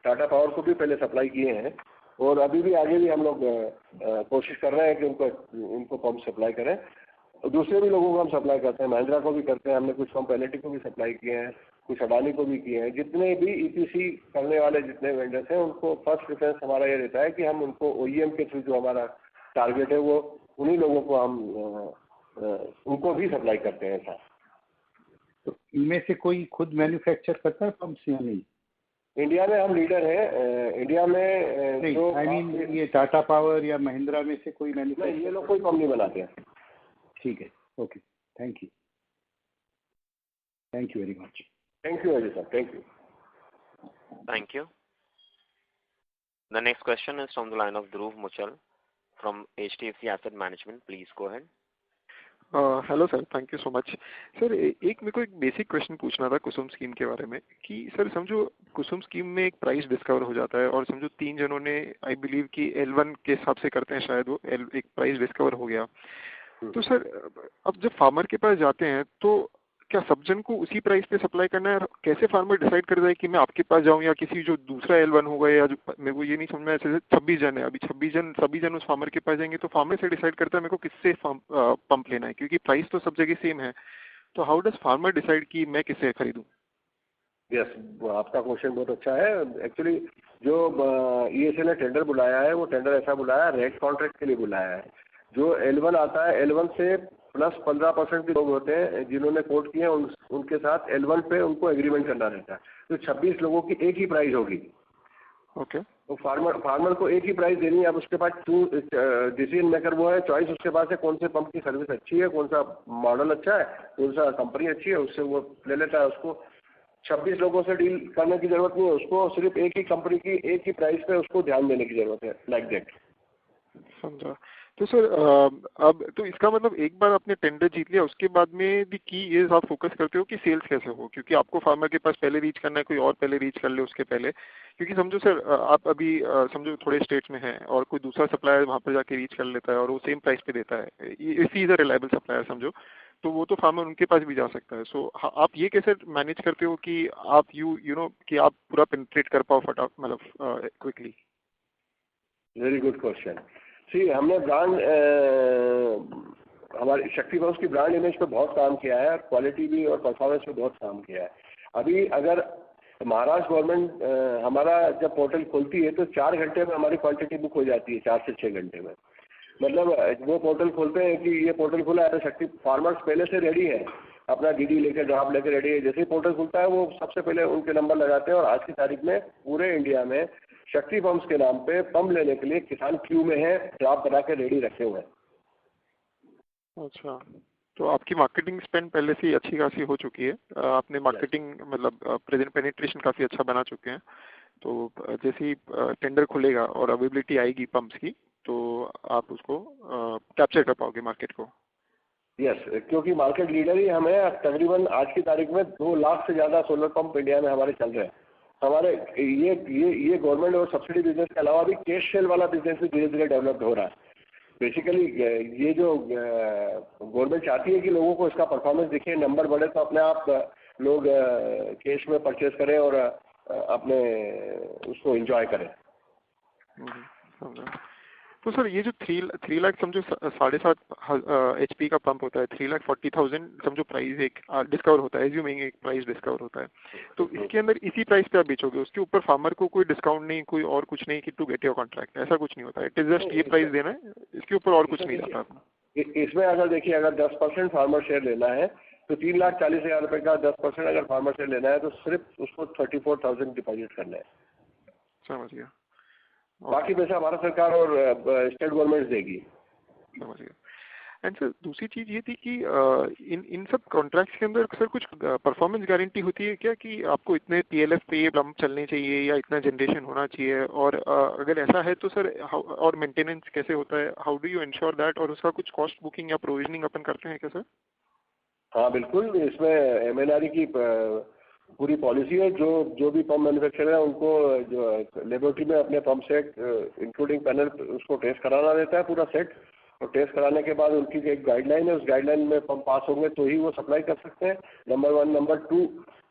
टाटा पावर को भी पहले सप्लाई किए हैं और अभी भी आगे भी हम लोग कोशिश कर रहे हैं कि उनको पंप सप्लाई करें। दूसरे भी लोगों को हम सप्लाई करते हैं, महिंद्रा को भी करते हैं, हमने कुछ पंप एलईडी को भी सप्लाई किए हैं, कुछ अडानी को भी किए हैं। जितने भी EPC करने वाले जितने वेंडर्स हैं, उनको फर्स्ट प्रेफरेंस हमारा ये रहता है कि हम उनको OEM के थ्रू जो हमारा टारगेट है वो उन्हीं लोगों को हम उनको भी सप्लाई करते हैं। ऐसा तो इनमें से कोई खुद मैन्युफैक्चर करता है पंप्स या नहीं? इंडिया में हम लीडर हैं। इंडिया में नहीं, आई मीन ये टाटा पावर या महिंद्रा में से कोई मैन्युफैक्चर? ये लोग कोई पंप नहीं बनाते हैं। ठीक है, okay, thank you very much. Thank you, Ajay sir. Thank you. Thank you. The next question is from the line of Dhruv Muchal from HDFC Asset Management. Please go ahead. Hello sir, thank you so much. Sir, एक मेरे को एक basic question पूछना था कुसुम scheme के बारे में कि सर समझो कुसुम स्कीम में एक प्राइस डिस्कवर हो जाता है और समझो 3 जनों ने आई बिलीव कि L1 के हिसाब से करते हैं, शायद वो एक प्राइस डिस्कवर हो गया। तो सर अब जब फार्मर के पास जाते हैं तो क्या सब जन को उसी प्राइस पे सप्लाई करना है? कैसे फार्मर डिसाइड करता है कि मैं आपके पास जाऊं या किसी जो दूसरा L1 होगा, या जो मेरे को ये नहीं समझ में, ऐसे 26 जन है, अभी 26 जन सभी जन उस फार्मर के पास जाएंगे तो फार्मर से डिसाइड करता है मेरे को किससे पंप लेना है, क्योंकि प्राइस तो सब जगह सेम है। तो हाउ डज फार्मर डिसाइड कि मैं किससे खरीदूं? यस, आपका क्वेश्चन बहुत अच्छा है। एक्चुअली जो ESA ने टेंडर बुलाया है, वो टेंडर ऐसा बुलाया है, रेट कॉन्ट्रैक्ट के लिए बुलाया है। जो L1 आता है, L1 से प्लस 15% के लोग होते हैं जिन्होंने कोट किए हैं, उनके साथ L1 पे उनको एग्रीमेंट करना रहता है। तो 26 लोगों की एक ही प्राइस होगी। ओके। तो फार्मर को एक ही प्राइस देनी है। अब उसके पास डिसीजन मेकर वो है, चॉइस उसके पास है कौन से पंप की सर्विस अच्छी है, कौन सा मॉडल अच्छा है, कौन सा कंपनी अच्छी है, उससे वो ले लेता है। उसको 26 लोगों से डील करने की जरूरत नहीं है, उसको सिर्फ एक ही कंपनी की एक ही प्राइस पे उसको ध्यान देने की जरूरत है, लाइक दैट। समझा। तो सर अब तो इसका मतलब एक बार आपने टेंडर जीत लिया उसके बाद में दी की इज आप फोकस करते हो कि सेल्स कैसे हो, क्योंकि आपको फार्मर के पास पहले रीच करना है, कोई और पहले रीच कर ले उसके पहले, क्योंकि समझो सर आप अभी समझो थोड़े स्टेट्स में हैं और कोई दूसरा सप्लायर वहाँ पर जाके रीच कर लेता है और वो सेम प्राइस पे देता है, if he is a reliable supplier समझो, तो वो तो फार्मर उनके पास भी जा सकता है। सो आप ये कैसे मैनेज करते हो कि आप यू नो कि आप पूरा पेनिट्रेट कर पाओ फटाफट मतलब quickly? Very good question. See हमने ब्रांड हमारी शक्ति पम्प्स की ब्रांड इमेज पे बहुत काम किया है और क्वालिटी भी और परफॉर्मेंस पे बहुत काम किया है। अभी अगर महाराष्ट्र गवर्नमेंट हमारा जब पोर्टल खोलती है तो 4 घंटे में हमारी क्वांटिटी बुक हो जाती है, 4 से 6 घंटे में। मतलब वो पोर्टल खोलते हैं कि ये पोर्टल खुला है तो शक्ति फार्मर्स पहले से रेडी है, अपना डीडी लेकर ड्राफ्ट लेकर रेडी है। जैसे ही पोर्टल खुलता है वो सबसे पहले उनके नंबर लगाते हैं और आज की तारीख में पूरे इंडिया में शक्ति पंप्स के नाम पे पंप लेने के लिए किसान क्यू में है, ड्राफ्ट बना के रेडी रखे हुए हैं। अच्छा, तो आपकी मार्केटिंग स्पेंड पहले से ही अच्छी खासी हो चुकी है, आपने मार्केटिंग मतलब प्रेजेंट पेनिट्रेशन काफ़ी अच्छा बना चुके हैं, तो जैसे ही टेंडर खुलेगा और अवेलेबिलिटी आएगी पंप्स की तो आप उसको कैप्चर कर पाओगे मार्केट को। यस, क्योंकि मार्केट लीडर ही हमें तकरीबन आज की तारीख में 2 लाख से ज़्यादा सोलर पंप इंडिया में हमारे चल रहे हैं। हमारे ये गवर्नमेंट और सब्सिडी बिजनेस के अलावा भी कैश सेल वाला बिजनेस भी धीरे धीरे डेवलप हो रहा है। बेसिकली ये जो गवर्नमेंट चाहती है कि लोगों को इसका परफॉर्मेंस दिखे, नंबर बढ़े, तो अपने आप लोग कैश में परचेज करें और अपने उसको एंजॉय करें। तो सर ये जो 3 लाख समझो 7.5 HP का पंप होता है, 3,40,000 समझो प्राइस एक डिस्कवर होता है, एज्यूमिंग एक प्राइस डिस्कवर होता है, तो इसके अंदर इसी प्राइस पे आप बेचोगे, उसके ऊपर फार्मर को कोई डिस्काउंट नहीं, कोई और कुछ नहीं कि टू गेट योर कॉन्ट्रैक्ट, ऐसा कुछ नहीं होता है, इट इज जस्ट ये प्राइस देना है, इसके ऊपर और कुछ नहीं जाता आपको? इसमें अगर देखिए अगर 10% फार्मर शेयर लेना है तो 3,40,000 रुपये का 10% अगर फार्मर शेयर लेना है तो सिर्फ उसको 34,000 डिपॉजिट करना है। समझ गया। बाकी पैसा भारत सरकार और स्टेट गवर्नमेंट देगी। समझ गया। एंड सर दूसरी चीज़ ये थी कि इन सब कॉन्ट्रैक्ट्स के अंदर सर कुछ परफॉर्मेंस गारंटी होती है क्या कि आपको इतने PLF पे ये पंप चलने चाहिए या इतना जनरेशन होना चाहिए, और अगर ऐसा है तो सर और मेंटेनेंस कैसे होता है, how do you ensure that, और उसका कुछ कॉस्ट बुकिंग या प्रोविजनिंग अपन करते हैं क्या सर? हाँ बिल्कुल, इसमें MNRE की पूरी पॉलिसी है। जो भी पंप मैन्युफैक्चरर है उनको जो लेबोरेटरी में अपने पंप सेट इंक्लूडिंग पैनल उसको टेस्ट कराना रहता है पूरा सेट, और टेस्ट कराने के बाद उनकी एक गाइडलाइन है, उस गाइडलाइन में पंप पास होंगे तो ही वो सप्लाई कर सकते हैं। नंबर 1। नंबर 2,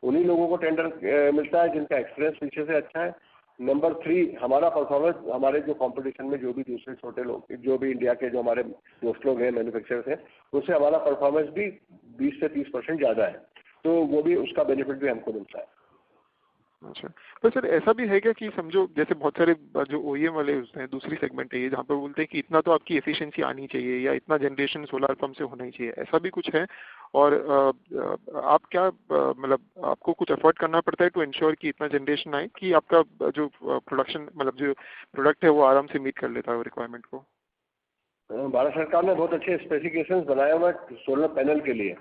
उन्हीं लोगों को टेंडर मिलता है जिनका एक्सपीरियंस पीछे से अच्छा है। नंबर 3, हमारा परफॉर्मेंस हमारे जो कंपटीशन में जो भी दूसरे छोटे लोग, जो भी इंडिया के जो हमारे दोस्त लोग हैं मैन्युफैक्चरर्स हैं, उससे हमारा परफॉर्मेंस भी 20 से 30% ज़्यादा है, तो वो भी उसका बेनिफिट भी हमको मिलता है। अच्छा, पर सर ऐसा भी है क्या कि समझो जैसे बहुत सारे जो OEM वाले हैं, दूसरी सेगमेंट है ये जहाँ पर बोलते हैं कि इतना तो आपकी एफिशिएंसी आनी चाहिए या इतना जनरेशन सोलर पंप से होना ही चाहिए, ऐसा भी कुछ है? और आप क्या मतलब आपको कुछ एफर्ट करना पड़ता है टू इंश्योर कि इतना जनरेशन आए कि आपका जो प्रोडक्शन मतलब जो प्रोडक्ट है वो आराम से मीट कर लेता है रिक्वायरमेंट को? भारत सरकार ने बहुत अच्छे स्पेसिफिकेशंस बनाए हुए सोलर पैनल के लिए,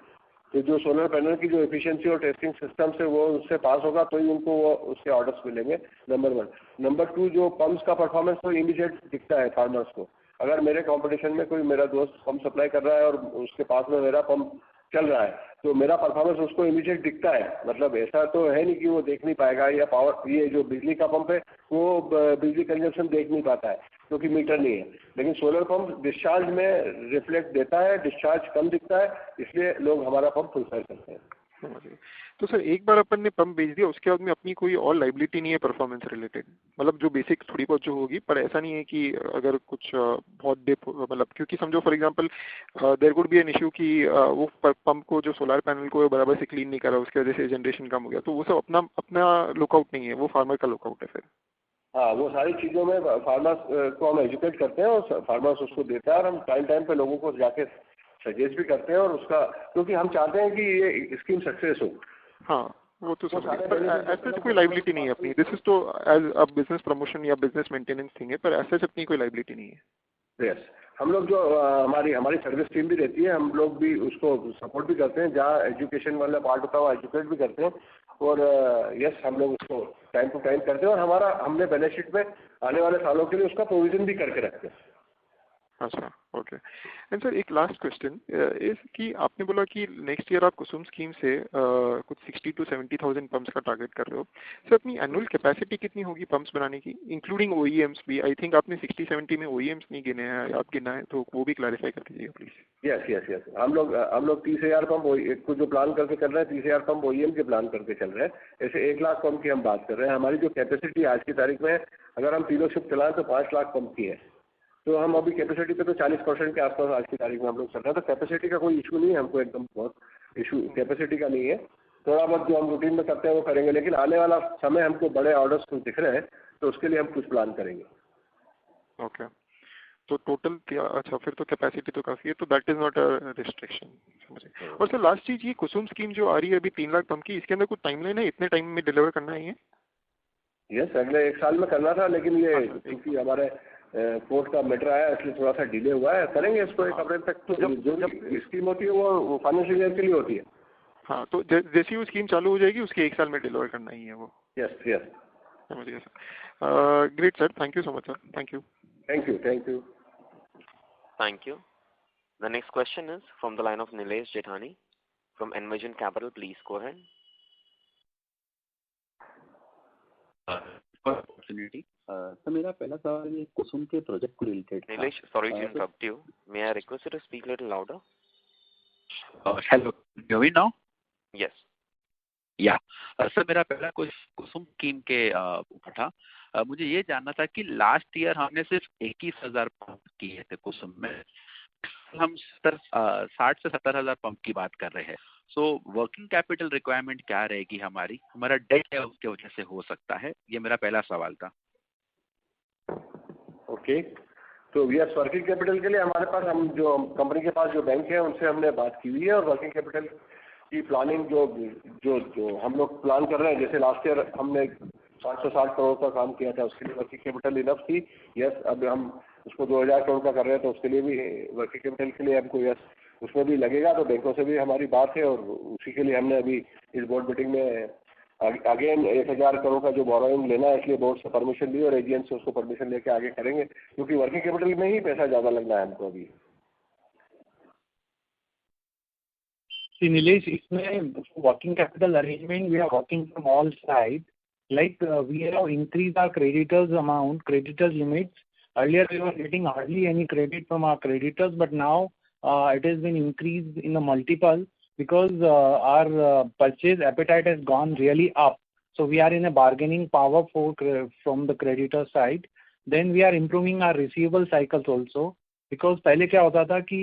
तो जो सोलर पैनल की जो एफिशिएंसी और टेस्टिंग सिस्टम से वो उससे पास होगा तो ही उनको वो उसके ऑर्डर्स मिलेंगे। नंबर 1। नंबर 2, जो पंप्स का परफॉर्मेंस तो इमीडिएट दिखता है फार्मर्स को। अगर मेरे कंपटीशन में कोई मेरा दोस्त पंप सप्लाई कर रहा है और उसके पास में मेरा पंप चल रहा है तो मेरा परफॉर्मेंस उसको इमीडिएट दिखता है। मतलब ऐसा तो है नहीं कि वो देख नहीं पाएगा, या पावर ये जो बिजली का पंप है वो बिजली कंजम्पशन देख नहीं पाता है क्योंकि मीटर नहीं है, लेकिन सोलर पंप डिस्चार्ज में रिफ्लेक्ट देता है, डिस्चार्ज कम दिखता है, इसलिए लोग हमारा पंप प्रेफर करते हैं। तो सर एक बार अपन ने पंप बेच दिया उसके बाद में अपनी कोई और लाइबिलिटी नहीं है परफॉर्मेंस रिलेटेड, मतलब जो बेसिक थोड़ी बहुत जो होगी, पर ऐसा नहीं है कि अगर कुछ बहुत डिप मतलब, क्योंकि समझो for example there could be an issue कि वो पंप को जो सोलर पैनल को बराबर से क्लीन नहीं करा, उसकी वजह से जनरेशन कम हो गया, तो वो सब अपना लुकआउट नहीं है, वो फार्मर का लुकआउट है फिर। हाँ, वो सारी चीज़ों में फार्मर्स को हम एजुकेट करते हैं और फार्मर्स उसको देता है, और हम टाइम पे लोगों को जाके सजेस्ट भी करते हैं, और उसका क्योंकि हम चाहते हैं कि ये स्कीम सक्सेस हो। हाँ वो तो समझ गए, पर ऐसे कोई लाइबिलिटी नहीं है अपनी, दिस इज तो एज अ बिजनेस प्रमोशन या बिजनेस मेंटेनेंस थिंग है, पर ऐसे अपनी कोई लाइबिलिटी नहीं है। यस, हम लोग जो हमारी सर्विस टीम भी रहती है, हम लोग भी उसको सपोर्ट भी करते हैं, जहाँ एजुकेशन वाला पार्ट होता है वो एजुकेट भी करते हैं, और यस हम लोग उसको टाइम टू टाइम करते हैं, और हमने बैलेंस शीट में आने वाले सालों के लिए उसका प्रोविजन भी करके रखते हैं। अच्छा, ओके। एंड सर एक लास्ट क्वेश्चन इस कि आपने बोला कि नेक्स्ट ईयर आप कुसुम स्कीम से कुछ 60 to 70,000 पंप्स का टारगेट कर रहे हो। सर अपनी एनुअल कैपेसिटी कितनी होगी पंप्स बनाने की, इंक्लूडिंग ओईएम्स भी? आई थिंक आपने 60-70 में ओईएम्स नहीं गिने हैं, आप गिना है, तो वो भी क्लैरिफाई कर दीजिएगा प्लीज। यस हम लोग 30,000 पंप कुछ जो प्लान करके चल रहे हैं, 30,000 पंप ओईएम के प्लान करके चल रहे हैं। ऐसे 1 लाख पंप की हम बात कर रहे हैं। हमारी जो कैपेसिटी आज की तारीख में अगर हम तीनों शिफ्ट चलाएं तो 5 लाख पंप की है। तो हम अभी कैपेसिटी पे तो 40% के आसपास आज की तारीख में हम लोग चल रहे हैं। तो कैपेसिटी का कोई इशू नहीं है, हमको एकदम बहुत इशू कैपेसिटी का नहीं है। थोड़ा बहुत जो हम रूटीन में करते हैं वो करेंगे, लेकिन आने वाला समय हमको बड़े ऑर्डर्स कुछ दिख रहे हैं, तो उसके लिए हम कुछ प्लान करेंगे। ओके, तो टोटल क्या? अच्छा, फिर तो कैपेसिटी तो काफ़ी है, तो that is not a restriction, समझे। और सर लास्ट चीज़, ये कुसुम स्कीम जो आ रही है अभी 3 लाख पंप की, इसके अंदर कुछ टाइमलाइन है, इतने टाइम में डिलीवर करना है ये? यस, अगले 1 साल में करना था, लेकिन ये क्योंकि हमारे कोर्ट का मैटर आया इसलिए थोड़ा सा डिले हुआ है। करेंगे इसको 1 अप्रैल तक। तो जब स्कीम होती है वो फाइनेंशियल ईयर के लिए होती है। हाँ, तो जैसी वो स्कीम चालू हो जाएगी उसके 1 साल में डिलीवर करना ही है वो। यस समझ गया sir. Great sir, thank you so much sir, thank you. Thank you. The next question is from the line of Nilesh Jethani from Envision Capital. Please go ahead. Opportunity. So मेरा पहला सवाल ये कुसुम के project को related था। Nilesh, sorry to interrupt you. May I request you to speak a little louder? Hello, hear me now? Yes. या sir मेरा पहला कुसुम स्कीम के ऊपर था। मुझे ये जानना था कि लास्ट ईयर हमने सिर्फ 21,000 पंप किए थे कुसुम में, हम 60 से 70,000 पंप की बात कर रहे हैं। सो वर्किंग कैपिटल रिक्वायरमेंट क्या रहेगी हमारी, हमारा डेट है उसके वजह से हो सकता है, ये मेरा पहला सवाल था। ओके, तो यस, वर्किंग कैपिटल के लिए हमारे पास हम जो कंपनी के पास जो बैंक है उनसे हमने बात की हुई है, और वर्किंग कैपिटल की प्लानिंग जो हम लोग प्लान कर रहे हैं, जैसे लास्ट ईयर हमने 760 करोड़ का काम किया था, उसके लिए वर्किंग कैपिटल इनफ थी। यस, अब हम उसको 2,000 करोड़ का कर रहे हैं, तो उसके लिए भी वर्किंग कैपिटल के लिए हमको यस उसमें भी लगेगा। तो बैंकों से भी हमारी बात है, और उसी के लिए हमने अभी इस बोर्ड मीटिंग में अगेन 1,000 करोड़ का जो बोरोइंग लेना है, इसलिए बोर्ड से परमिशन ली और एजीएम से उसको परमिशन लेके आगे करेंगे, क्योंकि वर्किंग कैपिटल में ही पैसा ज़्यादा लगना है हमको अभी। Nilesh, इसमें working capital arrangement, we are working from all sides. Like we have increased our creditors limits. Earlier we were getting hardly any credit from our creditors, but now it has been increased in a multiple because our purchase appetite has gone really up. So we are in a bargaining power from the creditor side. Then we are improving our receivable cycles also. Because पहले क्या होता था कि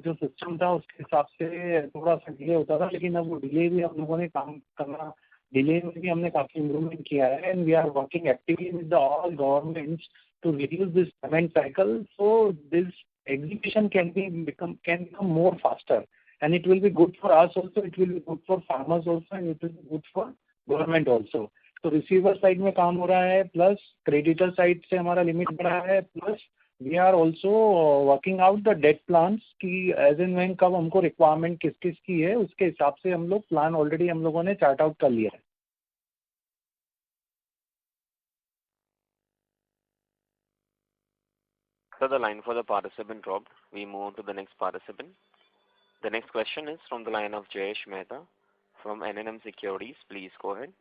जो system था उसके हिसाब से थोड़ा सा डिले होता था, लेकिन अब वो डिले भी हम लोगों ने काम करना, डिले में भी हमने काफ़ी इम्प्रूवमेंट किया है, and we are working actively with the all governments to reduce this payment cycle, so this execution can become more faster, and it will be good for us also, it will be good for farmers also, and it will be good for government also. तो receiver side में काम हो रहा है, plus creditor side से हमारा limit बढ़ा है, plus we are also working out the debt plans कि एज एंड व्हेन कब हमको रिक्वायरमेंट किस किस की है, उसके हिसाब से हम लोग प्लान ऑलरेडी हम लोगों ने चार्ट आउट कर लिया है। So the line for the participant dropped. We move on to the next participant. The next question is from the line of Jayesh Mehta from NNM Securities. Please go ahead.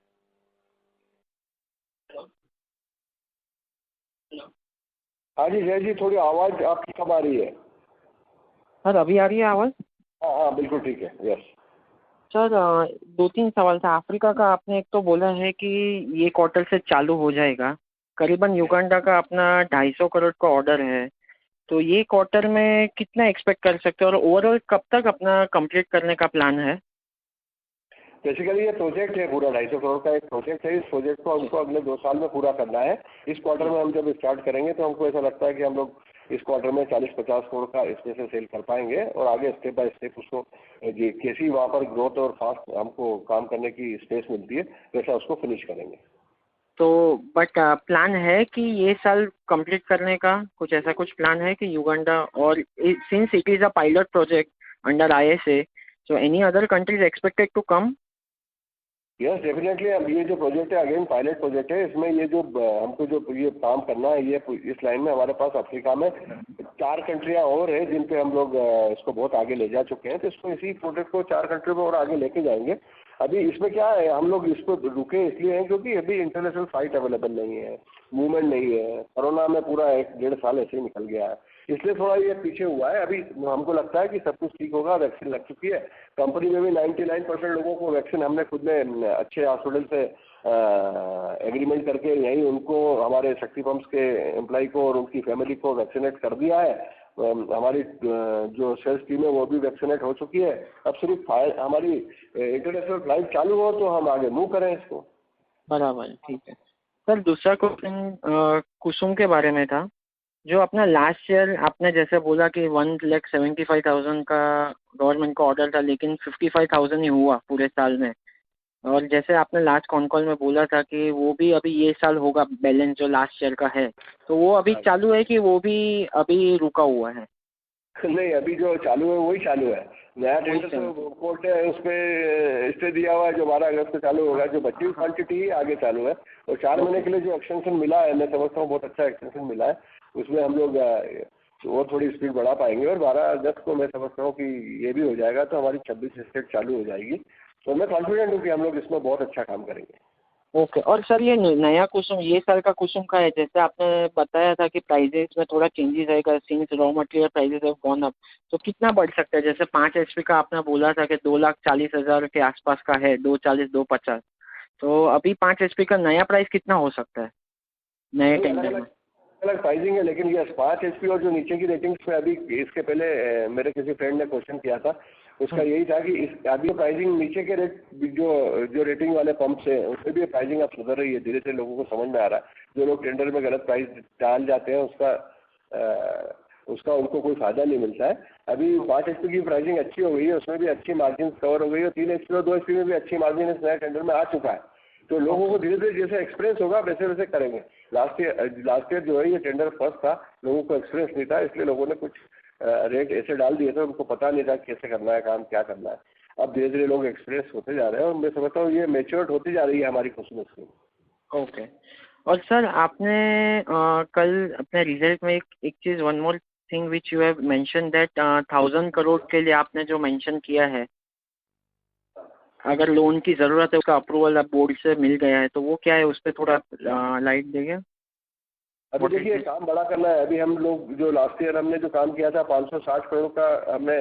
हाँ जी जय जी, थोड़ी आवाज़ आपकी कम आ रही है। सर अभी आ रही है आवाज़? हाँ बिल्कुल ठीक है। यस सर, 2-3 सवाल था। अफ्रीका का आपने एक तो बोला है कि ये क्वार्टर से चालू हो जाएगा, करीबन युगांडा का अपना 250 करोड़ का ऑर्डर है, तो ये क्वार्टर में कितना एक्सपेक्ट कर सकते हैं, और ओवरऑल कब तक अपना कंप्लीट करने का प्लान है? बेसिकली ये प्रोजेक्ट है पूरा 250 करोड़ का एक प्रोजेक्ट है। इस प्रोजेक्ट को हमको अगले 2 साल में पूरा करना है। इस क्वार्टर में हम जब स्टार्ट करेंगे तो हमको ऐसा लगता है कि हम लोग इस क्वार्टर में 40-50 करोड़ का इसमें से सेल कर पाएंगे, और आगे स्टेप बाय स्टेप उसको कैसी वहाँ पर ग्रोथ और फास्ट हमको काम करने की स्पेस मिलती है वैसा उसको फिनिश करेंगे। तो बट प्लान है कि ये साल कंप्लीट करने का, कुछ ऐसा कुछ प्लान है कि युगांडा, और since it is a pilot project under ISA, so any other countries expected to come? Yes definitely. अब ये जो प्रोजेक्ट है अगेन पायलट प्रोजेक्ट है, इसमें ये जो हमको जो ये काम करना है, ये इस लाइन में हमारे पास अफ्रीका में 4 कंट्रियां और है जिन पे हम लोग इसको बहुत आगे ले जा चुके हैं। तो इसको इसी प्रोजेक्ट को 4 कंट्रियों में और आगे लेके जाएंगे। अभी इसमें क्या है, हम लोग इसको रुके इसलिए हैं क्योंकि अभी इंटरनेशनल फ्लाइट अवेलेबल नहीं है, मूवमेंट नहीं है, कोरोना में पूरा 1-1.5 साल ऐसे ही निकल गया है, इसलिए थोड़ा ये पीछे हुआ है। अभी हमको लगता है कि सब कुछ ठीक होगा, वैक्सीन लग चुकी है कंपनी में भी। 99% लोगों को वैक्सीन हमने खुद में अच्छे हॉस्पिटल से एग्रीमेंट करके यहीं उनको, हमारे शक्ति पंप्स के एम्प्लॉय को और उनकी फैमिली को वैक्सीनेट कर दिया है। हमारी जो सेल्स टीम है वो भी वैक्सीनेट हो चुकी है। अब सिर्फ हमारी इंटरनेशनल फ्लाइट चालू हो तो हम आगे मूव करें इसको। बराबर, ठीक है सर। दूसरा क्वेश्चन कुसुम के बारे में था। जो अपना लास्ट ईयर आपने जैसे बोला कि 1,75,000 का गवर्नमेंट का ऑर्डर था, लेकिन 55,000 ही हुआ पूरे साल में। और जैसे आपने लास्ट कॉन कॉल में बोला था कि वो भी अभी ये साल होगा बैलेंस जो लास्ट ईयर का है, तो वो अभी चालू है कि वो भी अभी रुका हुआ है? नहीं, अभी जो चालू है वही चालू है। नया टेंडर तो कोर्ट है उस पर स्टे दिया हुआ है जो 12 अगस्त से चालू होगा। जो बची हुई क्वान्टिटी आगे चालू है और 4 महीने के लिए जो एक्सटेंशन मिला है, मैं समझता हूँ बहुत अच्छा एक्सटेंशन मिला है। उसमें हम लोग और थोड़ी स्पीड बढ़ा पाएंगे और 12 अगस्त को मैं समझता हूँ कि ये भी हो जाएगा तो हमारी 26 स्टेट चालू हो जाएगी। तो मैं कॉन्फिडेंट हूँ कि हम लोग इसमें बहुत अच्छा काम करेंगे। ओके। और सर ये नया कुसुम ये साल का कुसुम का है, जैसे आपने बताया था कि प्राइजेस में थोड़ा चेंजेस आएगा since raw material prices have gone up, तो कितना बढ़ सकता है? जैसे 5 HP का आपने बोला था कि 2,40,000 के आसपास का है, 2,40,000-2,50,000, तो अभी 5 HP का नया प्राइस कितना हो सकता है नए टेंडर में? अलग प्राइसिंग है, लेकिन ये 5 HP और जो नीचे की रेटिंग्स में अभी इसके पहले मेरे किसी फ्रेंड ने क्वेश्चन किया था, उसका यही था कि अभी प्राइसिंग नीचे के रेट जो रेटिंग वाले पंप्स हैं उसमें भी प्राइसिंग अब सुधर रही है, धीरे धीरे लोगों को समझ में आ रहा है। जो लोग टेंडर में गलत प्राइस डाल जाते हैं उसका उनको कोई फायदा नहीं मिलता है। अभी 5 HP की प्राइसिंग अच्छी हो गई है, उसमें भी अच्छी मार्जिन कवर हो गई है। 3 HP और 2 HP में भी अच्छी मार्जिन इस नए टेंडर में आ चुका है। तो लोगों को धीरे धीरे जैसे एक्सपीरियंस होगा वैसे वैसे करेंगे। लास्ट ईयर जो है ये टेंडर फर्स्ट था, लोगों को एक्सपीरियंस नहीं था, इसलिए लोगों ने कुछ रेट ऐसे डाल दिए थे, उनको पता नहीं था कैसे करना है काम, क्या करना है। अब धीरे धीरे लोग एक्सपीरियंस होते जा रहे हैं और मैं समझता हूँ ये मैच्योर्ड होती जा रही है हमारी कुसुम स्कीम। ओके। और सर आपने कल अपने रिजल्ट में एक चीज़, one more thing which you have mention that 1,000 crore के लिए आपने जो मेंशन किया है, अगर लोन की ज़रूरत है उसका अप्रूवल अब बोर्ड से मिल गया है, तो वो क्या है, उस पर थोड़ा लाइट देंगे? अभी देखिए काम बड़ा करना है। अभी हम लोग जो लास्ट ईयर हमने जो काम किया था 560 करोड़ का हमने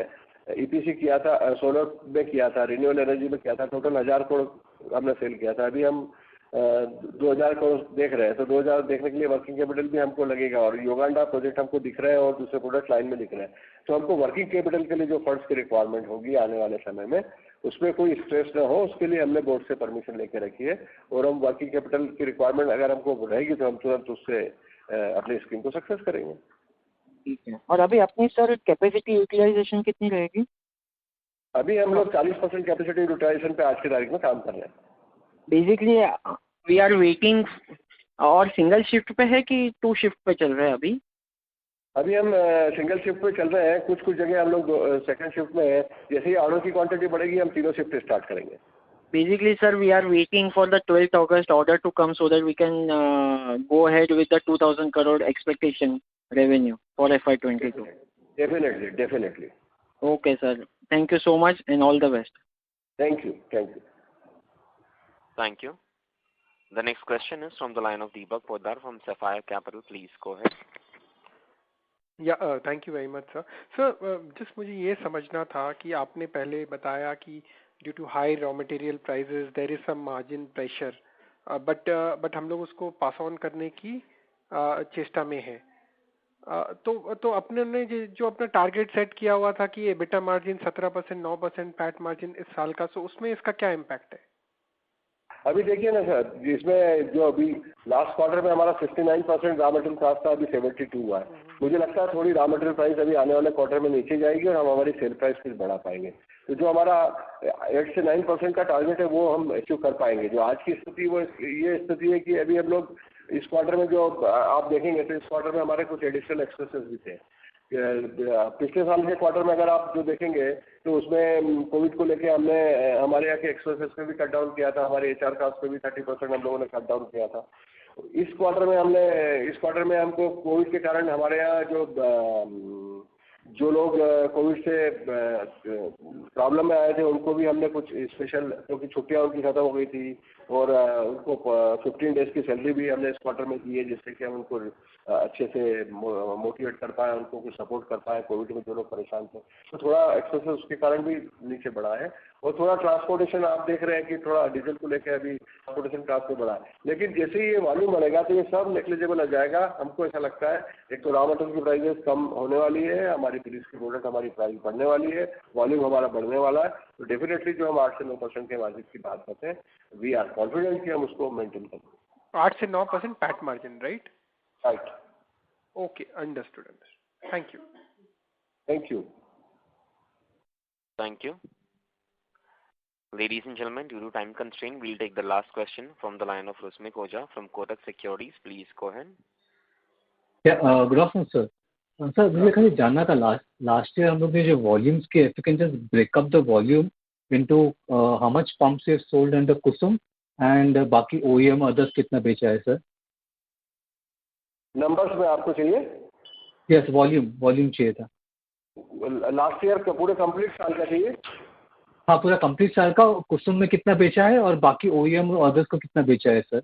EPC किया था, सोलर में किया था, रिन्यूएबल एनर्जी में किया था, टोटल 1000 करोड़ हमने सेल किया था। अभी हम 2000 करोड़ देख रहे हैं, तो 2000 देखने के लिए वर्किंग कैपिटल भी हमको लगेगा और युगांडा प्रोजेक्ट हमको दिख रहे हैं और दूसरे प्रोडक्ट लाइन में दिख रहे हैं। तो हमको वर्किंग कैपिटल के लिए जो फंड्स की रिक्वायरमेंट होगी आने वाले समय में, उसमें कोई स्ट्रेस न हो, उसके लिए हमने बोर्ड से परमिशन लेके रखी है। और हम वर्किंग कैपिटल की रिक्वायरमेंट अगर हमको रहेगी तो हम तुरंत उससे अपनी स्कीम को सक्सेस करेंगे। ठीक है। और अभी अपनी सर कैपेसिटी यूटिलाइजेशन कितनी रहेगी? अभी हम लोग 40% कैपेसिटी यूटिलाइजेशन पे आज की तारीख में काम कर रहे हैं। बेसिकली वी आर वेटिंग, और सिंगल शिफ्ट पे है कि 2 शिफ्ट पे चल रहे हैं अभी? अभी हम सिंगल शिफ्ट पे चल रहे हैं, कुछ जगह हम लोग सेकंड शिफ्ट में है। जैसे ही ऑर्डर की क्वांटिटी बढ़ेगी हम तीनों शिफ्ट स्टार्ट करेंगे। Basically, sir, we are waiting for the 12th August order to come so that we can go ahead with the 2,000 crore expectation revenue for FY22. Definitely. Okay, sir. Thank you so much and all the best. Thank you. Thank you. The next question is from the line of Deepak Poddar from Sapphire Capital. Please go ahead. Thank you very much sir. Sir just मुझे ये समझना था कि आपने पहले बताया कि due to high raw material prices there is some margin pressure, but हम लोग उसको पास ऑन करने की चेष्टा में है। तो अपने ने जो अपना टारगेट सेट किया हुआ था कि एबिटा मार्जिन 17%, 9% पैट मार्जिन इस साल का, सो उसमें इसका क्या इम्पैक्ट है? अभी देखिए ना सर, जिसमें जो अभी लास्ट क्वार्टर में हमारा 69% रॉ मटेरियल प्राइस था, अभी 72 हुआ है। मुझे लगता है थोड़ी रॉ मटेरियल प्राइस अभी आने वाले क्वार्टर में नीचे जाएगी और हम हमारी सेल प्राइस फिर बढ़ा पाएंगे। तो जो हमारा 8 से 9% का टारगेट है वो हम अचीव कर पाएंगे। जो आज की स्थिति वो ये स्थिति है कि अभी हम लोग इस क्वार्टर में जो आप देखेंगे तो इस क्वार्टर में हमारे कुछ एडिशनल एक्सपेंसेस भी थे। पिछले साल के क्वार्टर में अगर आप जो देखेंगे तो उसमें कोविड को लेके हमने हमारे यहाँ के एक्सपेंसेस पे भी कट डाउन किया था, हमारे HR कास्ट पे भी 30% हम लोगों ने कट डाउन किया था। इस क्वार्टर में हमको कोविड के कारण हमारे यहाँ जो लोग कोविड से प्रॉब्लम में आए थे उनको भी हमने कुछ स्पेशल, क्योंकि छुट्टियां उनकी खत्म हो गई थी और उनको 15 डेज की सैलरी भी हमने इस क्वार्टर में दी है, जिससे कि हम उनको अच्छे से मोटिवेट कर पाए, उनको कुछ सपोर्ट कर पाए। कोविड में जो लोग परेशान थे तो थोड़ा एक्सपेंसेस उसके कारण भी नीचे बढ़ा है। और थोड़ा ट्रांसपोर्टेशन आप देख रहे हैं कि थोड़ा डीजल को लेकर अभी ट्रांसपोर्टेशन कास्ट में बढ़ा है, लेकिन जैसे ही ये वॉल्यूम बढ़ेगा तो ये सब नेग्लिजिबल आ जाएगा। हमको ऐसा लगता है एक तो रॉ मटेरियल की प्राइसेस कम होने वाली है, हमारी फिनिश की प्रोडक्ट हमारी प्राइस बढ़ने वाली है, वॉल्यूम हमारा बढ़ने वाला है, तो डेफिनेटली जो हम 8 से 9% के मार्जिन की बात करते हैं, वी आर कॉन्फिडेंट कि हम उसको मेंटेन करेंगे। 8 से 9% PAT margin, right? Right. Okay, understood. Thank you. Thank you. Thank you. Ladies and gentlemen, due to time constraint, we'll take the last question from the line of Rusmik Oja from Kotak Securities. Please go ahead. Yeah, good afternoon, sir. Sir, मुझे खाली जानना था last year हम लोग ने जो volumes के, if you can just break up the volume into how much pumps you have sold under Kusum and बाकी OEM others कितना बेचा है सर? नंबर्स में आपको चाहिए? यस, वॉल्यूम चाहिए था। लास्ट ईयर का पूरे कंप्लीट साल का चाहिए? हाँ, पूरा कंप्लीट साल का कुसुम में कितना बेचा है और बाकी OEM और अदर्स को कितना बेचा है सर?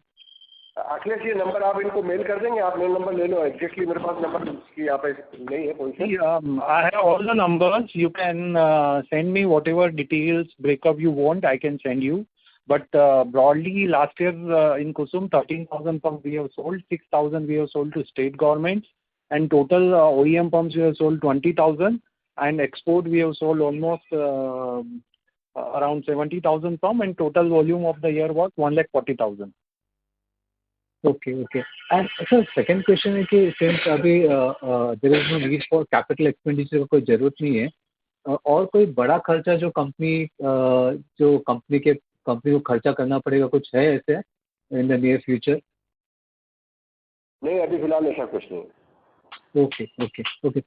अखिलेश, ये नंबर आप इनको मेल कर देंगे? आप मेल नंबर ले लो, एग्जैक्टली मेरे पास नंबर की यहाँ पे नहीं है कोई से। I have all the numbers. You can send me whatever details breakup you want. I can send you. But broadly, last year in Kusum, 13,000 pumps we have sold, 6,000 we have sold to state governments, and total OEM pumps we have sold 20,000, and export we have sold almost around 70,000 pumps, and total volume of the year was 1,40,000. Okay. And sir, second question है कि since अभी there is no need for capital expenditure, कोई जरूरत नहीं है, और कोई बड़ा खर्चा जो कंपनी को खर्चा करना पड़ेगा, कुछ है ऐसे इन द नियर फ्यूचर? नहीं, अभी फिलहाल ऐसा कुछ नहीं। Okay.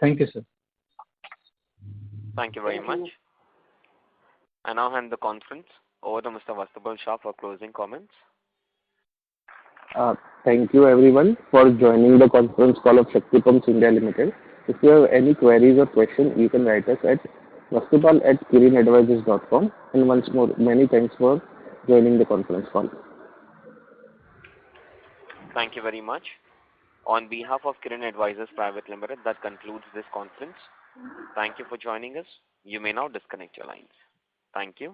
Thank you, sir. Thank you very much. I now hand the conference over to Mr. Vastubal Shah for closing comments. Thank you everyone for joining the conference call of Shakti Pumps India Limited. If you have any queries or questions, you can write us at vastubal@kirinadvisors.com. And once more, many thanks for joining the conference call. Thank you very much. On behalf of Kirin Advisors Private Limited, that concludes this conference. Thank you for joining us. You may now disconnect your lines. Thank you.